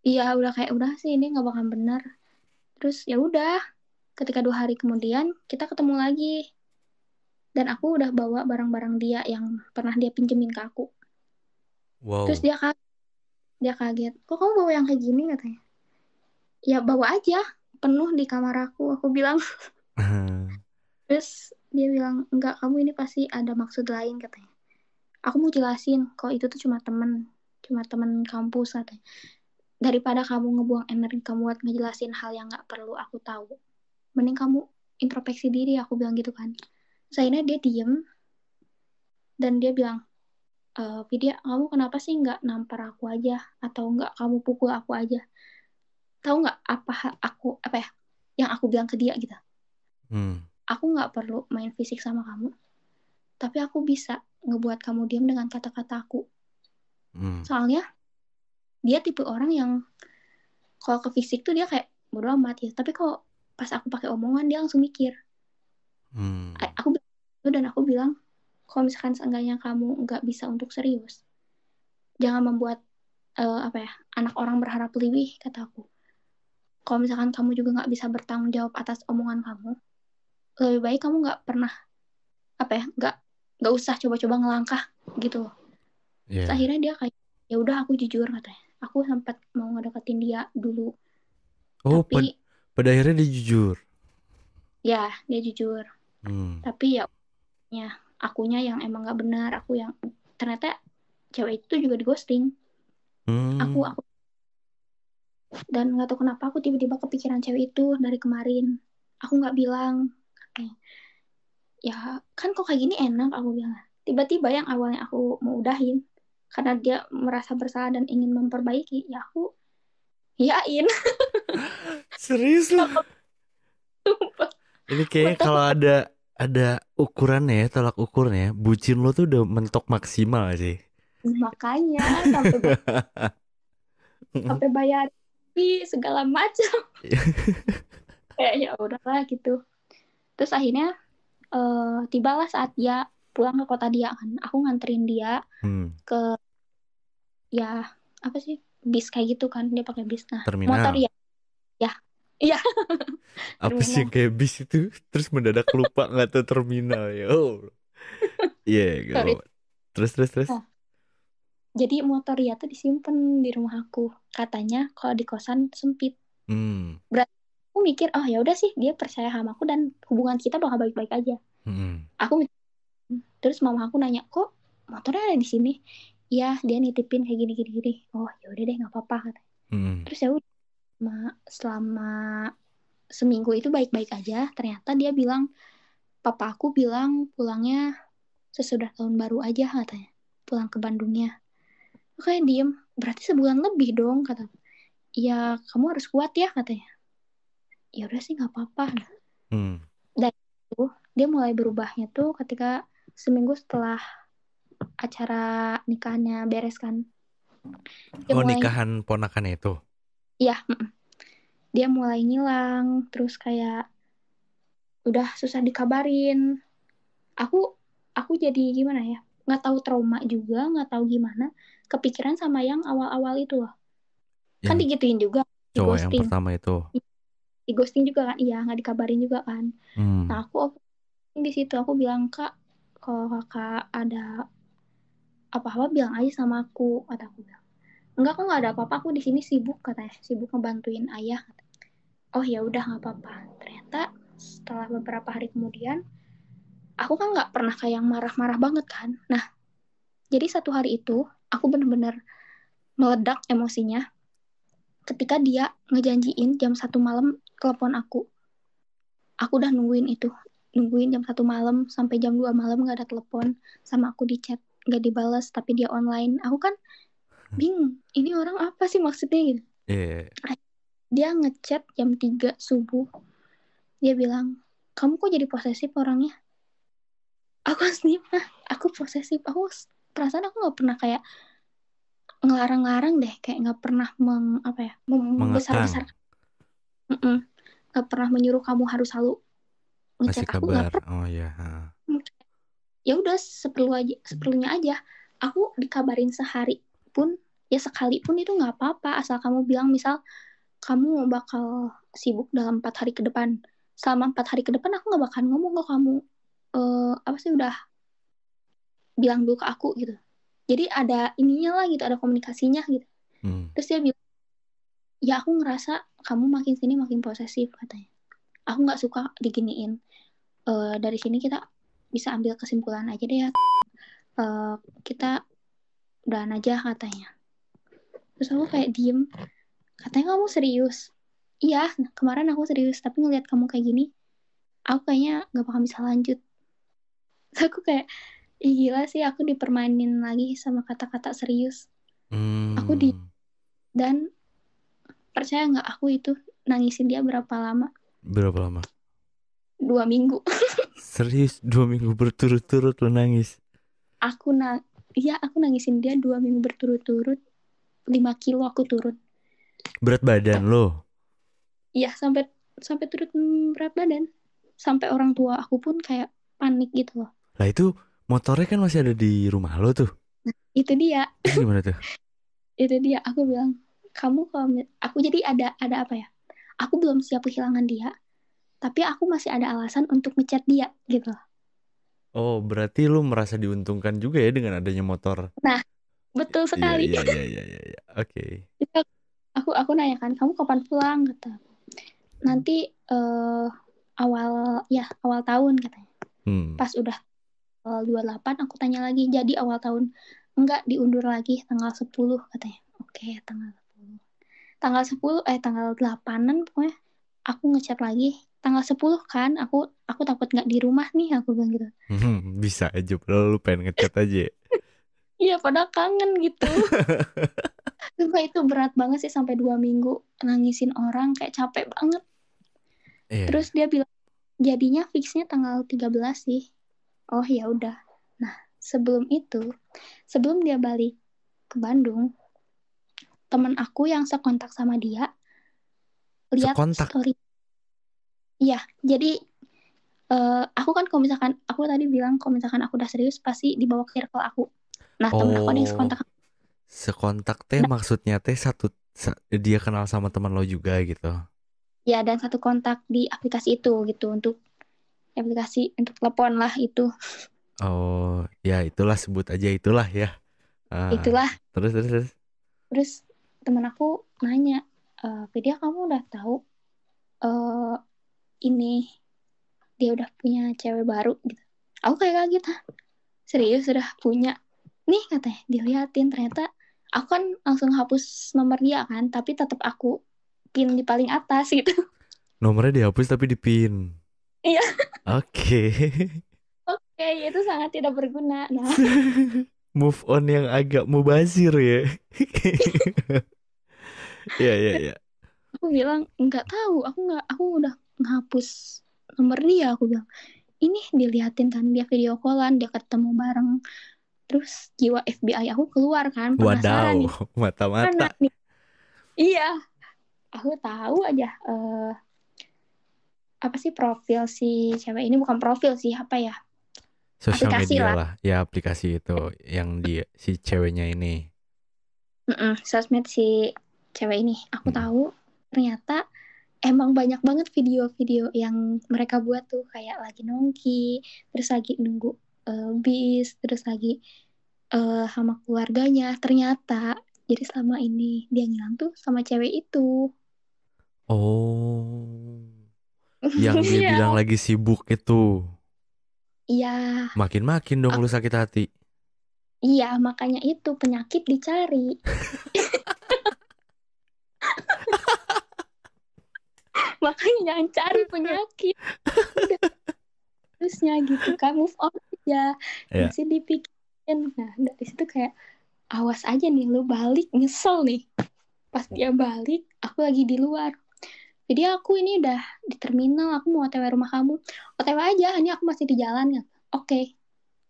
iya udah kayak udah sih ini nggak bakal benar. Terus ya udah, ketika 2 hari kemudian kita ketemu lagi dan aku udah bawa barang-barang dia yang pernah dia pinjemin ke aku. Terus Wow. dia kaget, kok kamu bawa yang kayak gini, katanya. Ya bawa aja, penuh di kamar aku bilang. Terus dia bilang enggak, kamu ini pasti ada maksud lain, katanya. Aku mau jelasin kalau itu tuh cuma temen kampus, katanya. Daripada kamu ngebuang energi kamu buat ngejelasin hal yang nggak perlu aku tahu, mending kamu introspeksi diri, aku bilang gitu kan. Terus akhirnya dia diem dan dia bilang, Vidya, kamu kenapa sih nggak nampar aku aja atau nggak kamu pukul aku aja? Tahu nggak apa ya yang aku bilang ke dia gitu? Hmm. Aku nggak perlu main fisik sama kamu, tapi aku bisa ngebuat kamu diam dengan kata-kata aku. Hmm. Soalnya dia tipe orang yang kalau ke fisik tuh dia kayak bodo amat ya, tapi kalau pas aku pakai omongan dia langsung mikir. Hmm. Aku dan aku bilang, kalau misalkan seenggaknya kamu nggak bisa untuk serius, jangan membuat apa ya, anak orang berharap lebih, kata aku. Kalau misalkan kamu juga nggak bisa bertanggung jawab atas omongan kamu, lebih baik kamu nggak pernah apa ya, nggak usah coba-coba ngelangkah gitu loh. Terus Ya. akhirnya dia kayak, ya udah aku jujur, katanya. Aku sempat mau ngedeketin dia dulu, Oh, tapi pada akhirnya dia jujur. ya dia jujur. Hmm. Tapi ya akunya yang emang nggak benar, aku yang ternyata cewek itu juga di ghosting. Hmm. Aku dan nggak tahu kenapa aku tiba-tiba kepikiran cewek itu dari kemarin. Aku nggak bilang, ya kan kok kayak gini enak, aku bilang. Tiba-tiba yang awalnya aku mau udahin karena dia merasa bersalah dan ingin memperbaiki, ya aku yain. Serius lu? Ini kayaknya Betul. kalau ada ukurannya ya, tolak ukurnya, bucin lo tuh udah mentok maksimal sih. Makanya sampai bayar fee segala macam. Kayak ya udahlah gitu. Terus akhirnya tibalah saat dia pulang ke kota dia kan, aku nganterin dia Hmm. ke, ya apa sih, bis kayak gitu kan, dia pakai bis, nah motor Terminal. ya, ya iya. Apa sih Terminal, yang kayak bis itu? Terus mendadak lupa nggak tuh terminal ya? Oh, iya, sorry. gawat. Terus terus terus. Nah, Jadi motor dia tuh disimpan di rumah aku. Katanya kalau di kosan sempit. Hmm. Berarti aku mikir, oh ya udah sih dia percaya sama aku dan hubungan kita bakal baik-baik aja. Hmm. Aku mikir, terus mama aku nanya, kok motornya ada di sini? Iya, dia nitipin kayak gini gini gini. Oh ya udah deh, nggak apa-apa katanya. Hmm. Terus ya udah, selama seminggu itu baik-baik aja. Ternyata dia bilang, papa aku bilang pulangnya sesudah tahun baru aja katanya. Pulang ke Bandungnya. Aku kayak diem, berarti sebulan lebih dong kata. Iya, kamu harus kuat ya katanya. Ya udah sih nggak apa-apa. Hmm. Dan itu dia mulai berubahnya tuh ketika seminggu setelah acara nikahannya beres kan. Dia Oh, mulai, nikahan ponakannya itu. ya dia mulai ngilang, terus kayak udah susah dikabarin. Aku jadi gimana ya? Nggak tahu trauma juga, nggak tahu gimana. Kepikiran sama yang awal-awal itu loh. Kan Yang digituin juga, di cowok yang ghosting. pertama itu. Di ghosting juga kan, iya nggak dikabarin juga kan. Nah Hmm. aku di situ aku bilang, kak, kalau kakak ada apa-apa bilang aja sama aku, kata aku bilang. Enggak, kok nggak ada apa-apa, aku di sini sibuk katanya, sibuk ngebantuin ayah. Oh ya udah nggak apa-apa. Ternyata setelah beberapa hari kemudian, aku kan nggak pernah kayak yang marah-marah banget kan. Nah, jadi satu hari itu aku bener-bener meledak emosinya ketika dia ngejanjiin jam 1 malam telepon aku. Aku udah nungguin itu, nungguin jam 1 malam sampai jam 2 malam nggak ada telepon, sama aku di chat nggak dibalas tapi dia online. Aku kan bingung, ini orang apa sih maksudnya gitu. Iya. Dia ngechat jam 3 subuh, dia bilang, kamu kok jadi posesif orangnya? Aku sih, aku posesif, perasaan aku nggak pernah kayak ngelarang-larang deh, kayak nggak pernah apa ya, Mengekang. membesar-besar. Nggak pernah menyuruh kamu harus selalu Kasih ngechat aku, nggak kabar. pernah. Oh ya. Ya udah seperlunya aja. Aku dikabarin sehari pun, ya sekali pun itu nggak apa-apa, asal kamu bilang misal kamu bakal sibuk dalam 4 hari ke depan. Selama 4 hari ke depan aku nggak bakal ngomong ke kamu, apa sih, udah bilang dulu ke aku gitu. Jadi ada ininya lah gitu, ada komunikasinya gitu. Hmm. Terus dia bilang, ya aku ngerasa kamu makin sini makin posesif katanya. Aku nggak suka diginiin. Dari sini kita bisa ambil kesimpulan aja deh ya. Kita udahan aja katanya. Terus aku kayak diem. Katanya kamu serius? Iya, kemarin aku serius. Tapi ngeliat kamu kayak gini, aku kayaknya gak bakal bisa lanjut. Terus aku kayak, ih gila sih, aku dipermainin lagi sama kata-kata serius. Aku Hmm. dan percaya nggak, aku itu nangisin dia berapa lama? Berapa lama? 2 minggu. Serius 2 minggu berturut-turut lo nangis? Aku iya, aku nangisin dia 2 minggu berturut-turut. 5 kilo aku turun. Berat badan lo? Iya, sampai sampai turut berat badan. Sampai orang tua aku pun kayak panik gitu loh. Lah itu motornya kan masih ada di rumah lo tuh. Itu dia, Terus gimana tuh? itu dia. Aku bilang, kamu kalau aku jadi ada apa ya? Aku belum siap kehilangan dia, tapi aku masih ada alasan untuk ngechat dia gitu loh. Oh, berarti lo merasa diuntungkan juga ya dengan adanya motor. Nah, betul Iya, sekali. iya, iya, iya, iya, iya. Oke. Jadi aku nanya kan, kamu kapan pulang, kata. Nanti awal awal tahun katanya. Hmm. Pas udah 28 aku tanya lagi, jadi awal tahun? Enggak, diundur lagi tanggal 10 katanya. Oke, tanggal 8-an pokoknya aku ngechat lagi. Tanggal 10 kan, aku takut nggak di rumah nih, aku bilang gitu. Bisa aja, padahal lu pengen ngechat aja. Iya, pada kangen gitu. Sumpah itu berat banget sih, sampai 2 minggu nangisin orang, kayak capek banget. Terus Iya. dia bilang, jadinya fixnya tanggal 13 sih. Oh ya udah. Nah, sebelum itu, sebelum dia balik ke Bandung, teman aku yang sekontak sama dia lihat Sekontak. story. Iya, jadi aku kan kalau misalkan aku tadi bilang kalau misalkan aku udah serius pasti dibawa ke circle aku. Nah, temen aku ada yang Oh, sekontak. sekontak teh Nah, maksudnya teh dia kenal sama teman lo juga gitu. ya, dan satu kontak di aplikasi itu gitu, untuk aplikasi untuk telepon lah itu. Oh, ya itulah sebut aja itulah ya. Itulah. Terus. Terus teman aku nanya, Vidya kamu udah tahu eh ini dia udah punya cewek baru gitu. Aku kayak kaget, serius udah punya? Nih katanya, diliatin ternyata aku kan langsung hapus nomor dia kan, tapi tetap aku pin di paling atas gitu. Nomornya dihapus tapi dipin. Iya, Oke. oke, itu sangat tidak berguna. Nah, Move on yang agak mubazir ya. Iya, iya, iya. aku bilang nggak tahu, aku udah ngapus nomor dia. Aku bilang ini diliatin kan, dia video callan, dia ketemu bareng. Terus jiwa FBI aku keluar kan, penasaran nih Wadaw, mana mata-mata. nih. Iya, aku tahu aja apa sih profil si cewek ini, bukan profil sih, apa ya, Sosial aplikasi media lah. lah. Ya aplikasi itu yang dia si ceweknya ini. Sosmed si cewek ini aku Mm-mm. tahu. Ternyata emang banyak banget video-video yang mereka buat tuh, kayak lagi nongki, terus lagi nunggu bis, terus lagi sama keluarganya. Ternyata jadi selama ini dia ngilang tuh sama cewek itu. Oh, yang dia Iya, bilang lagi sibuk itu. iya, Makin-makin dong lu sakit hati. iya, makanya itu penyakit dicari. Makanya jangan cari penyakit. Udah, terusnya gitu kan, move on aja. Ya. Masih dipikirin. Nah, dari situ kayak awas aja nih lu balik nyesel nih. Pas dia balik, aku lagi di luar. Jadi aku ini udah di terminal, aku mau OTW rumah kamu. OTW aja, ini aku masih di jalan ya. Oke.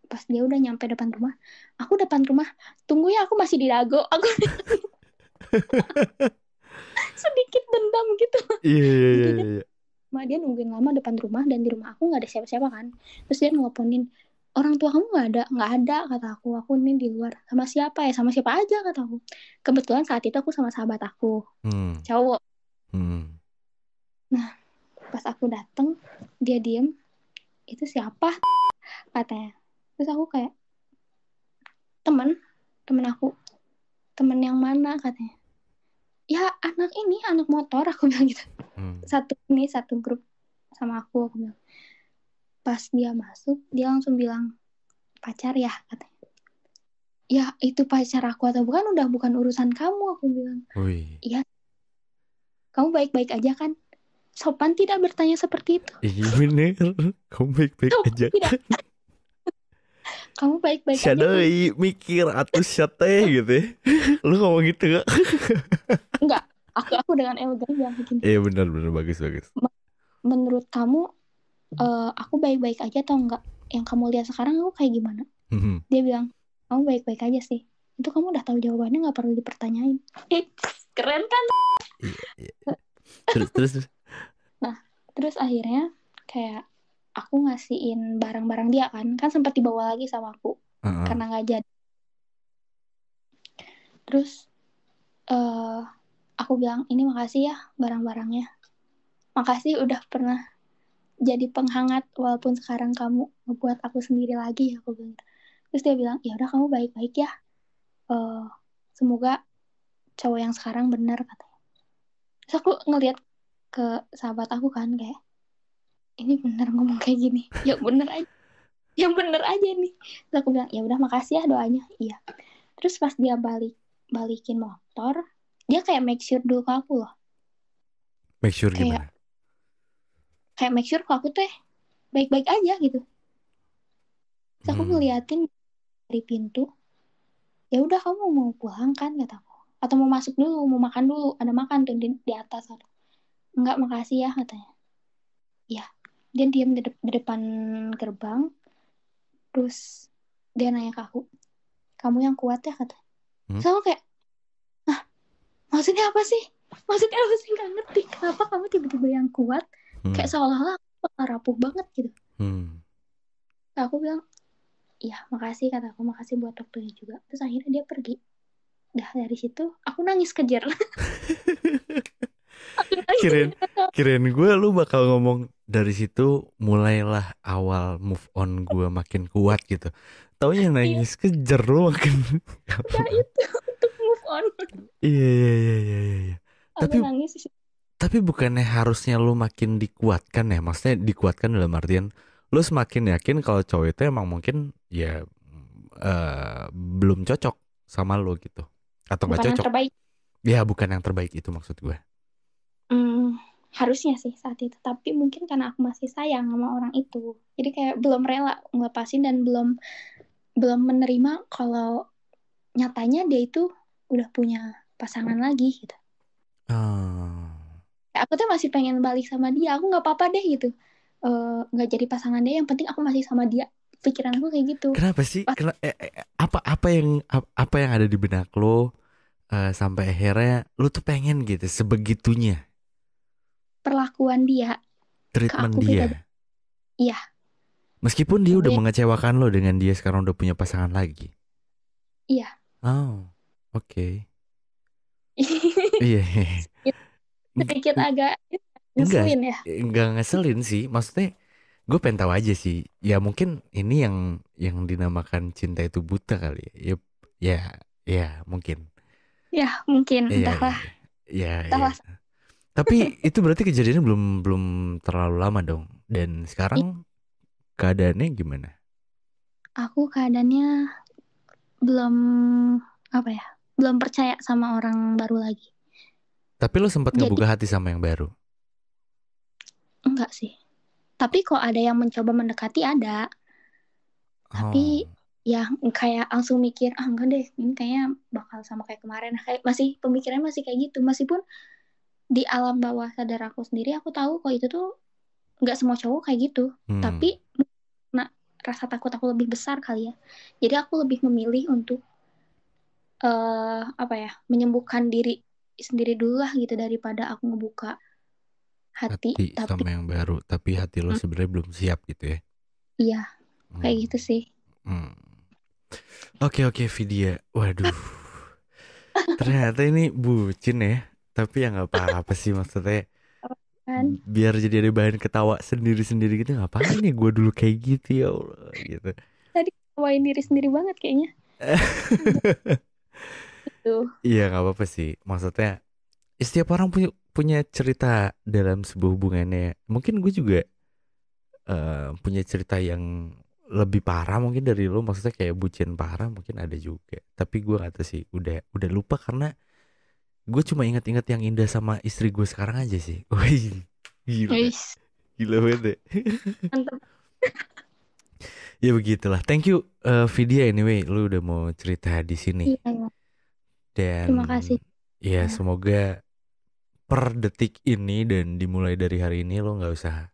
Pas dia udah nyampe depan rumah, aku depan rumah, tunggu ya, aku masih di Dago. Aku sedikit dendam gitu. Iya, iya, Jadi iya, dia, iya. dia nungguin lama depan rumah, dan di rumah aku nggak ada siapa-siapa kan. Terus dia nelponin, orang tua kamu nggak ada kata aku ini di luar. Sama siapa ya? Sama siapa aja kata aku. Kebetulan saat itu aku sama sahabat aku, Hmm. cowok. Hmm. Nah, pas aku dateng, dia diem, itu siapa katanya. Terus aku kayak, temen temen aku. Temen yang mana katanya. Ya anak ini, anak motor, aku bilang gitu. Hmm. Satu grup sama aku bilang. Pas dia masuk, dia langsung bilang, pacar ya katanya. Ya itu pacar aku atau bukan udah bukan urusan kamu, aku bilang. Wih. Iya, kamu baik-baik aja kan? Sopan tidak bertanya seperti itu? Iya bener. Kamu baik-baik Sopan aja tidak? kan? Kamu baik-baik aja kan? Syadai mikir atuh syate gitu ya. Lu ngomong gitu gak? Enggak, aku dengan elegan bilang begini. Iya bener bagus bagus. Menurut kamu aku baik-baik aja atau enggak? Yang kamu lihat sekarang aku kayak gimana? Hmm. Dia bilang, kamu baik-baik aja sih. Itu kamu udah tahu jawabannya, nggak perlu dipertanyain. Keren kan? Iya, iya. Terus. Nah, terus akhirnya kayak aku ngasihin barang-barang dia kan sempat dibawa lagi sama aku Heeh. karena nggak jadi. Terus aku bilang, ini makasih ya barang-barangnya. Makasih udah pernah jadi penghangat walaupun sekarang kamu ngebuat aku sendiri lagi, aku bilang. Terus dia bilang, ya udah kamu baik-baik ya. Semoga cowok yang sekarang benar katanya. Terus aku ngeliat ke sahabat aku kan kayak, ini bener ngomong kayak gini, ya bener aja, yang bener aja nih. Terus aku bilang, ya udah makasih ya doanya. Iya. Terus pas dia balikin motor, dia kayak make sure dulu ke aku loh. Make sure Kayak gimana? make sure ke aku teh baik-baik aja gitu. Terus aku ngeliatin dari pintu, ya udah kamu mau pulang kan kataku, atau mau masuk dulu, mau makan dulu, ada makan tuh di atas. Enggak makasih ya katanya. Iya. Dia diam di depan gerbang. Terus dia nanya ke aku, kamu yang kuat ya katanya. Hmm? Terus aku kayak, maksudnya apa sih? Maksudnya apa sih? Gak ngerti kenapa kamu tiba-tiba yang kuat, kayak Hmm. seolah-olah aku bakal rapuh banget gitu. Nah, aku bilang, iya makasih kata aku, makasih buat waktunya juga. Terus akhirnya dia pergi. Dah dari situ aku nangis kejer. Aku nangis Kirain kejer. kirain gue lu bakal ngomong dari situ mulailah awal move on gue makin kuat gitu. Taunya Iya, nangis kejer lu makin. udah itu untuk move on. Iya iya iya iya iya. Iya. Aku Tapi nangis sih. bukannya harusnya lu makin dikuatkan ya? Maksudnya dikuatkan dalam artian lu semakin yakin kalau cowok itu emang mungkin ya belum cocok sama lu gitu. Atau nggak Bukan yang cocok. terbaik. Ya bukan yang terbaik itu maksud gue. Hmm, harusnya sih saat itu. Tapi mungkin karena aku masih sayang sama orang itu. Jadi kayak belum rela ngelepasin dan belum belum menerima kalau nyatanya dia itu udah punya pasangan lagi gitu. Ah. Aku tuh masih pengen balik sama dia. Aku nggak apa-apa deh gitu. Nggak jadi pasangan dia. Yang penting aku masih sama dia. Pikiran aku kayak gitu. Kenapa sih? Pas Apa yang ada di benak lo sampai akhirnya lo tuh pengen gitu sebegitunya perlakuan dia ke treatment aku pribadi. dia. Iya, Meskipun dia udah dia mengecewakan lo dengan dia sekarang udah punya pasangan lagi. iya. Oh, oke. Iya. Sedikit agak Enggak, ngeselin ya. enggak ngeselin sih. Maksudnya gue pengen tahu aja sih. Ya mungkin ini yang dinamakan cinta itu buta kali ya. Ya, ya, ya mungkin. Ya, mungkin Iya, iya, entahlah. iya. Iya, iya. Entahlah. Tapi itu berarti kejadiannya belum belum terlalu lama dong. Dan sekarang keadaannya gimana? Aku keadaannya belum apa ya? Belum percaya sama orang baru lagi. Tapi lo sempat Jadi ngebuka hati sama yang baru. enggak sih. Tapi kok ada yang mencoba mendekati ada. Oh, Tapi ya kayak langsung mikir, ah enggak deh, ini kayaknya bakal sama kayak kemarin. Kayak masih pemikirannya masih kayak gitu. Meskipun di alam bawah sadar aku sendiri, aku tahu kok itu tuh nggak semua cowok kayak gitu. hmm. Tapi nah, rasa takut aku lebih besar kali ya. Jadi aku lebih memilih untuk apa ya, menyembuhkan diri sendiri dulu lah gitu daripada aku ngebuka hati. Hati Tapi sama yang baru. Tapi hati lo sebenarnya belum siap gitu ya. iya, kayak Hmm. gitu sih. Hmm. Oke oke Vidya. Waduh. Ternyata ini bucin ya. Tapi ya nggak apa-apa sih maksudnya. Kan Biar jadi ada bahan ketawa sendiri-sendiri gitu. Ngapain ya gue dulu kayak gitu ya Allah gitu. tadi kawain diri sendiri banget kayaknya. Tuh. Iya nggak apa-apa sih. Maksudnya setiap orang punya punya cerita dalam sebuah hubungannya. Mungkin gue juga punya cerita yang lebih parah mungkin dari lo. Maksudnya kayak bucin parah mungkin ada juga. Tapi gue nggak tahu sih. Udah lupa karena gue cuma ingat-ingat yang indah sama istri gue sekarang aja sih. Wih, gila, Guys, gila banget deh. mantap. Ya begitulah. Thank you Vidya anyway, lu udah mau cerita di sini. Iya, ya. Dan Terima kasih. ya semoga per detik ini dan dimulai dari hari ini lo nggak usah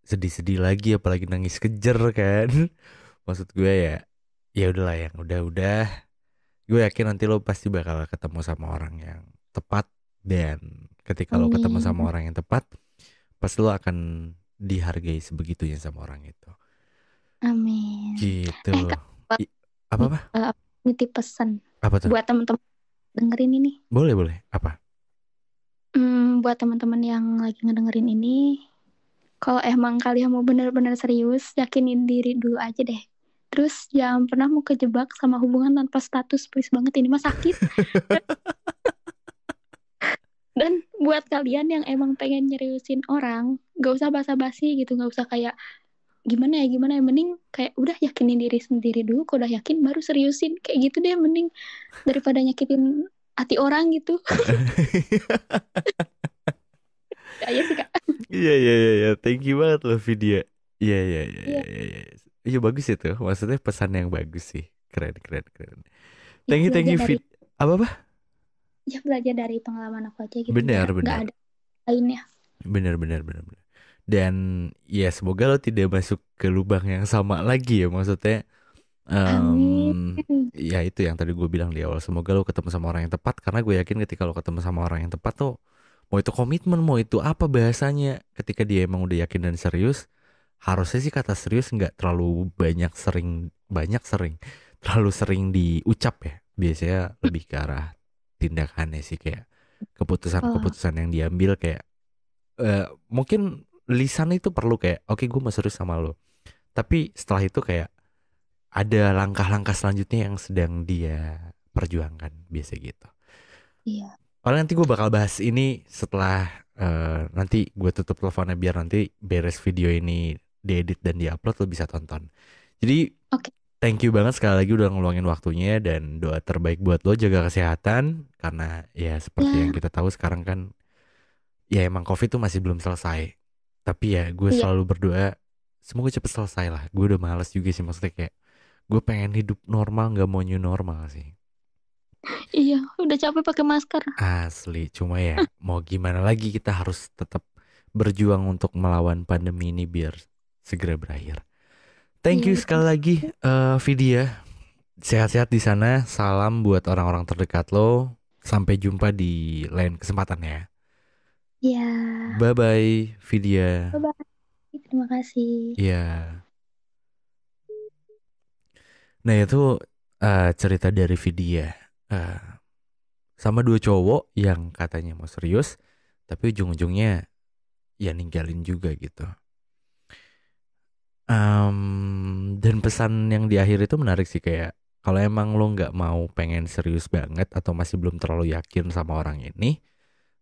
sedih-sedih lagi apalagi nangis kejer kan. Maksud gue ya ya udahlah yang udah-udah. Gue yakin nanti lo pasti bakal ketemu sama orang yang tepat dan ketika lo ketemu sama Amin. orang yang tepat, pasti lo akan dihargai sebegitunya sama orang itu. Amin. Gitu. Kak, buat I- apa-apa? nitip pesan Apa tuh? buat teman-teman dengerin ini. Boleh, boleh. Apa? Buat teman-teman yang lagi ngedengerin ini, kalau emang kalian mau benar-benar serius, yakinin diri dulu aja deh. Terus jangan pernah mau kejebak sama hubungan tanpa status, please banget ini mah sakit. Dan buat kalian yang emang pengen nyeriusin orang, gak usah basa-basi gitu, gak usah kayak gimana ya, mending kayak udah yakinin diri sendiri dulu, kalau udah yakin baru seriusin, kayak gitu deh, mending daripada nyakitin hati orang gitu. Aja sih kak. Iya, iya, iya, iya. Thank you banget loh Vidya. Iya, iya, iya, iya, Iya, iya. Iya, iya, bagus itu. Maksudnya pesan yang bagus sih. Keren, keren, keren. ya Thank belajar you dari Vid. Apa? ya belajar dari pengalaman aku aja gitu, biar Benar, nggak benar. ada lainnya. Benar, benar, benar, benar. Dan ya semoga lo tidak masuk ke lubang yang sama lagi ya. Maksudnya Amin. ya itu yang tadi gue bilang di awal. Semoga lo ketemu sama orang yang tepat. Karena gue yakin ketika lo ketemu sama orang yang tepat tuh, mau itu komitmen, mau itu apa bahasanya, ketika dia emang udah yakin dan serius, harusnya sih kata serius nggak terlalu banyak sering, terlalu sering diucap ya. Biasanya lebih ke arah tindakannya sih kayak Oh, keputusan-keputusan yang diambil kayak mungkin lisan itu perlu kayak oke gue mau serius sama lo. Tapi setelah itu kayak ada langkah-langkah selanjutnya yang sedang dia perjuangkan biasa gitu. Iya. Paling nanti gue bakal bahas ini setelah nanti gue tutup teleponnya biar nanti beres video ini diedit dan diupload lo bisa tonton. Jadi Oke. thank you banget sekali lagi udah ngeluangin waktunya dan doa terbaik buat lo, jaga kesehatan karena ya seperti yang Ya. kita tahu sekarang kan ya emang COVID tuh masih belum selesai. Tapi ya gue Iya. selalu berdoa semoga cepet selesai lah. Gue udah males juga sih maksudnya kayak gue pengen hidup normal nggak mau new normal sih. Iya. Udah capek pakai masker. Asli, cuma ya mau gimana lagi kita harus tetap berjuang untuk melawan pandemi ini biar segera berakhir. Thank Iya you betul. sekali lagi Vidya. Sehat-sehat di sana. Salam buat orang-orang terdekat lo. Sampai jumpa di lain kesempatan ya. Iya. Bye bye Vidya. Bye bye. Terima kasih. Ya. Nah itu cerita dari Vidya. Eh, sama dua cowok yang katanya mau serius, tapi ujung-ujungnya ya ninggalin juga gitu. Dan pesan yang di akhir itu menarik sih kayak kalau emang lo nggak mau pengen serius banget atau masih belum terlalu yakin sama orang ini,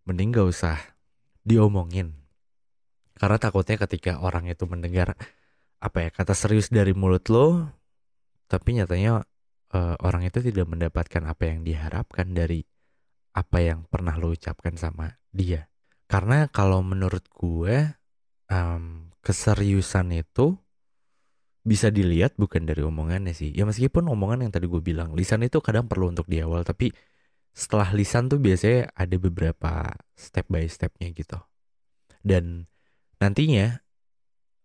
mending gak usah diomongin. Karena takutnya ketika orang itu mendengar apa ya kata serius dari mulut lo, tapi nyatanya orang itu tidak mendapatkan apa yang diharapkan dari apa yang pernah lo ucapkan sama dia. Karena kalau menurut gue keseriusan itu bisa dilihat bukan dari omongannya sih. Ya meskipun omongan yang tadi gue bilang, lisan itu kadang perlu untuk di awal, tapi setelah lisan tuh biasanya ada beberapa step by stepnya gitu. Dan nantinya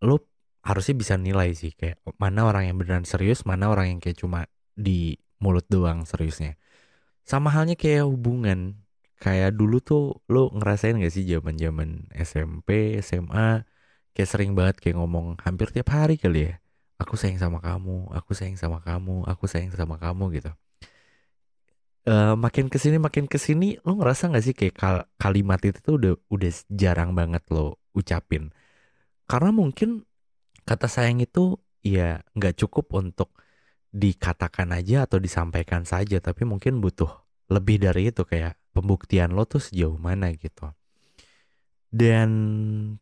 lo harusnya bisa nilai sih kayak mana orang yang beneran serius, mana orang yang kayak cuma di mulut doang seriusnya. Sama halnya kayak hubungan. Kayak dulu tuh lo ngerasain gak sih zaman-zaman SMP, SMA kayak sering banget kayak ngomong hampir tiap hari kali ya. Aku sayang sama kamu, aku sayang sama kamu, aku sayang sama kamu gitu. Makin kesini lo ngerasa nggak sih kayak kalimat itu tuh udah jarang banget lo ucapin. Karena mungkin kata sayang itu ya nggak cukup untuk dikatakan aja atau disampaikan saja, tapi mungkin butuh lebih dari itu kayak pembuktian lo tuh sejauh mana gitu. Dan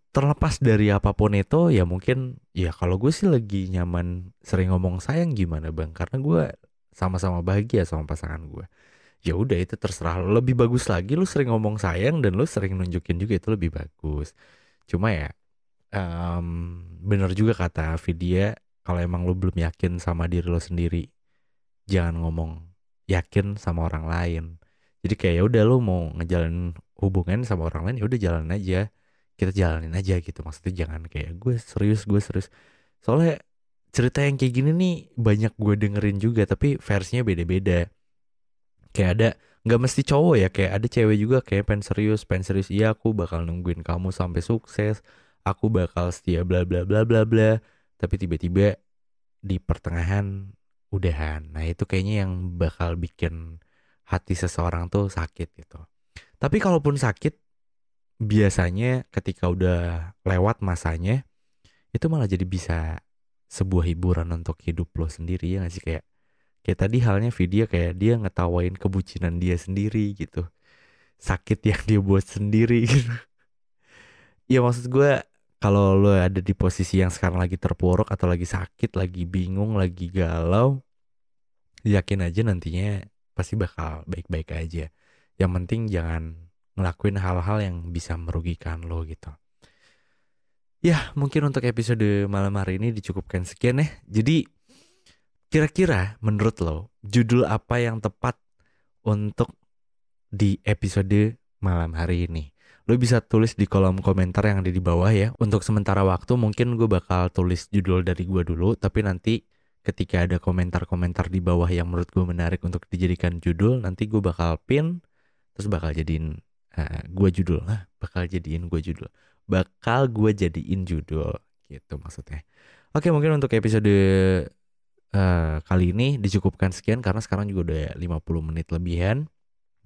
terlepas dari apapun itu ya mungkin ya kalau gue sih lagi nyaman sering ngomong sayang gimana bang karena gue sama-sama bahagia sama pasangan gue. Ya udah itu terserah lo. Lebih bagus lagi lu sering ngomong sayang dan lu sering nunjukin juga itu lebih bagus. Cuma ya bener juga kata Vidya kalau emang lu belum yakin sama diri lo sendiri jangan ngomong yakin sama orang lain. Jadi kayak ya udah lu mau ngejalanin hubungan sama orang lain ya udah jalan aja. Kita jalanin aja gitu. Maksudnya jangan kayak gue serius. Soalnya cerita yang kayak gini nih banyak gue dengerin juga tapi versinya beda-beda. Kayak ada nggak mesti cowok ya kayak ada cewek juga kayak pengen serius iya aku bakal nungguin kamu sampai sukses aku bakal setia bla bla bla bla bla tapi tiba-tiba di pertengahan udahan. Nah itu kayaknya yang bakal bikin hati seseorang tuh sakit gitu. Tapi kalaupun sakit, biasanya ketika udah lewat masanya, itu malah jadi bisa sebuah hiburan untuk hidup lo sendiri ya nggak sih kayak tadi halnya video kayak dia ngetawain kebucinan dia sendiri gitu. Sakit yang dia buat sendiri gitu. Ya maksud gue kalau lo ada di posisi yang sekarang lagi terpuruk atau lagi sakit, lagi bingung, lagi galau, yakin aja nantinya pasti bakal baik-baik aja. Yang penting jangan ngelakuin hal-hal yang bisa merugikan lo gitu. Ya, mungkin untuk episode malam hari ini dicukupkan sekian ya. Jadi, kira-kira menurut lo, judul apa yang tepat untuk di episode malam hari ini? Lo bisa tulis di kolom komentar yang ada di bawah ya. Untuk sementara waktu mungkin gue bakal tulis judul dari gue dulu, tapi nanti ketika ada komentar-komentar di bawah yang menurut gue menarik untuk dijadikan judul, nanti gue bakal pin, terus bakal jadiin gue judul. Bakal gue jadiin judul gitu maksudnya. Oke mungkin untuk episode kali ini dicukupkan sekian karena sekarang juga udah 50 menit lebihan.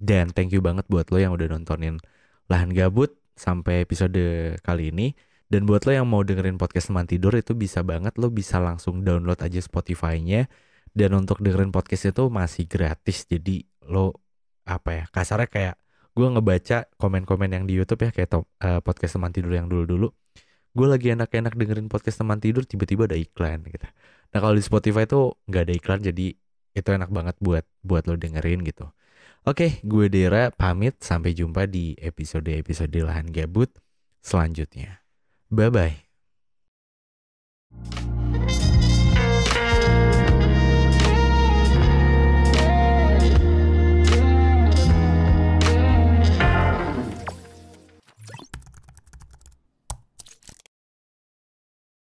Dan thank you banget buat lo yang udah nontonin Lahan Gabut sampai episode kali ini. Dan buat lo yang mau dengerin podcast teman tidur itu bisa banget, lo bisa langsung download aja Spotify-nya. Dan untuk dengerin podcast itu masih gratis. Jadi lo apa ya, kasarnya kayak gue ngebaca komen-komen yang di YouTube ya, kayak podcast teman tidur yang dulu-dulu. Gue lagi enak-enak dengerin podcast teman tidur, tiba-tiba ada iklan gitu. Nah kalau di Spotify tuh nggak ada iklan, jadi itu enak banget buat lo dengerin gitu. Oke, gue Dera pamit, sampai jumpa di episode-episode Lahan Gabut selanjutnya. Bye bye.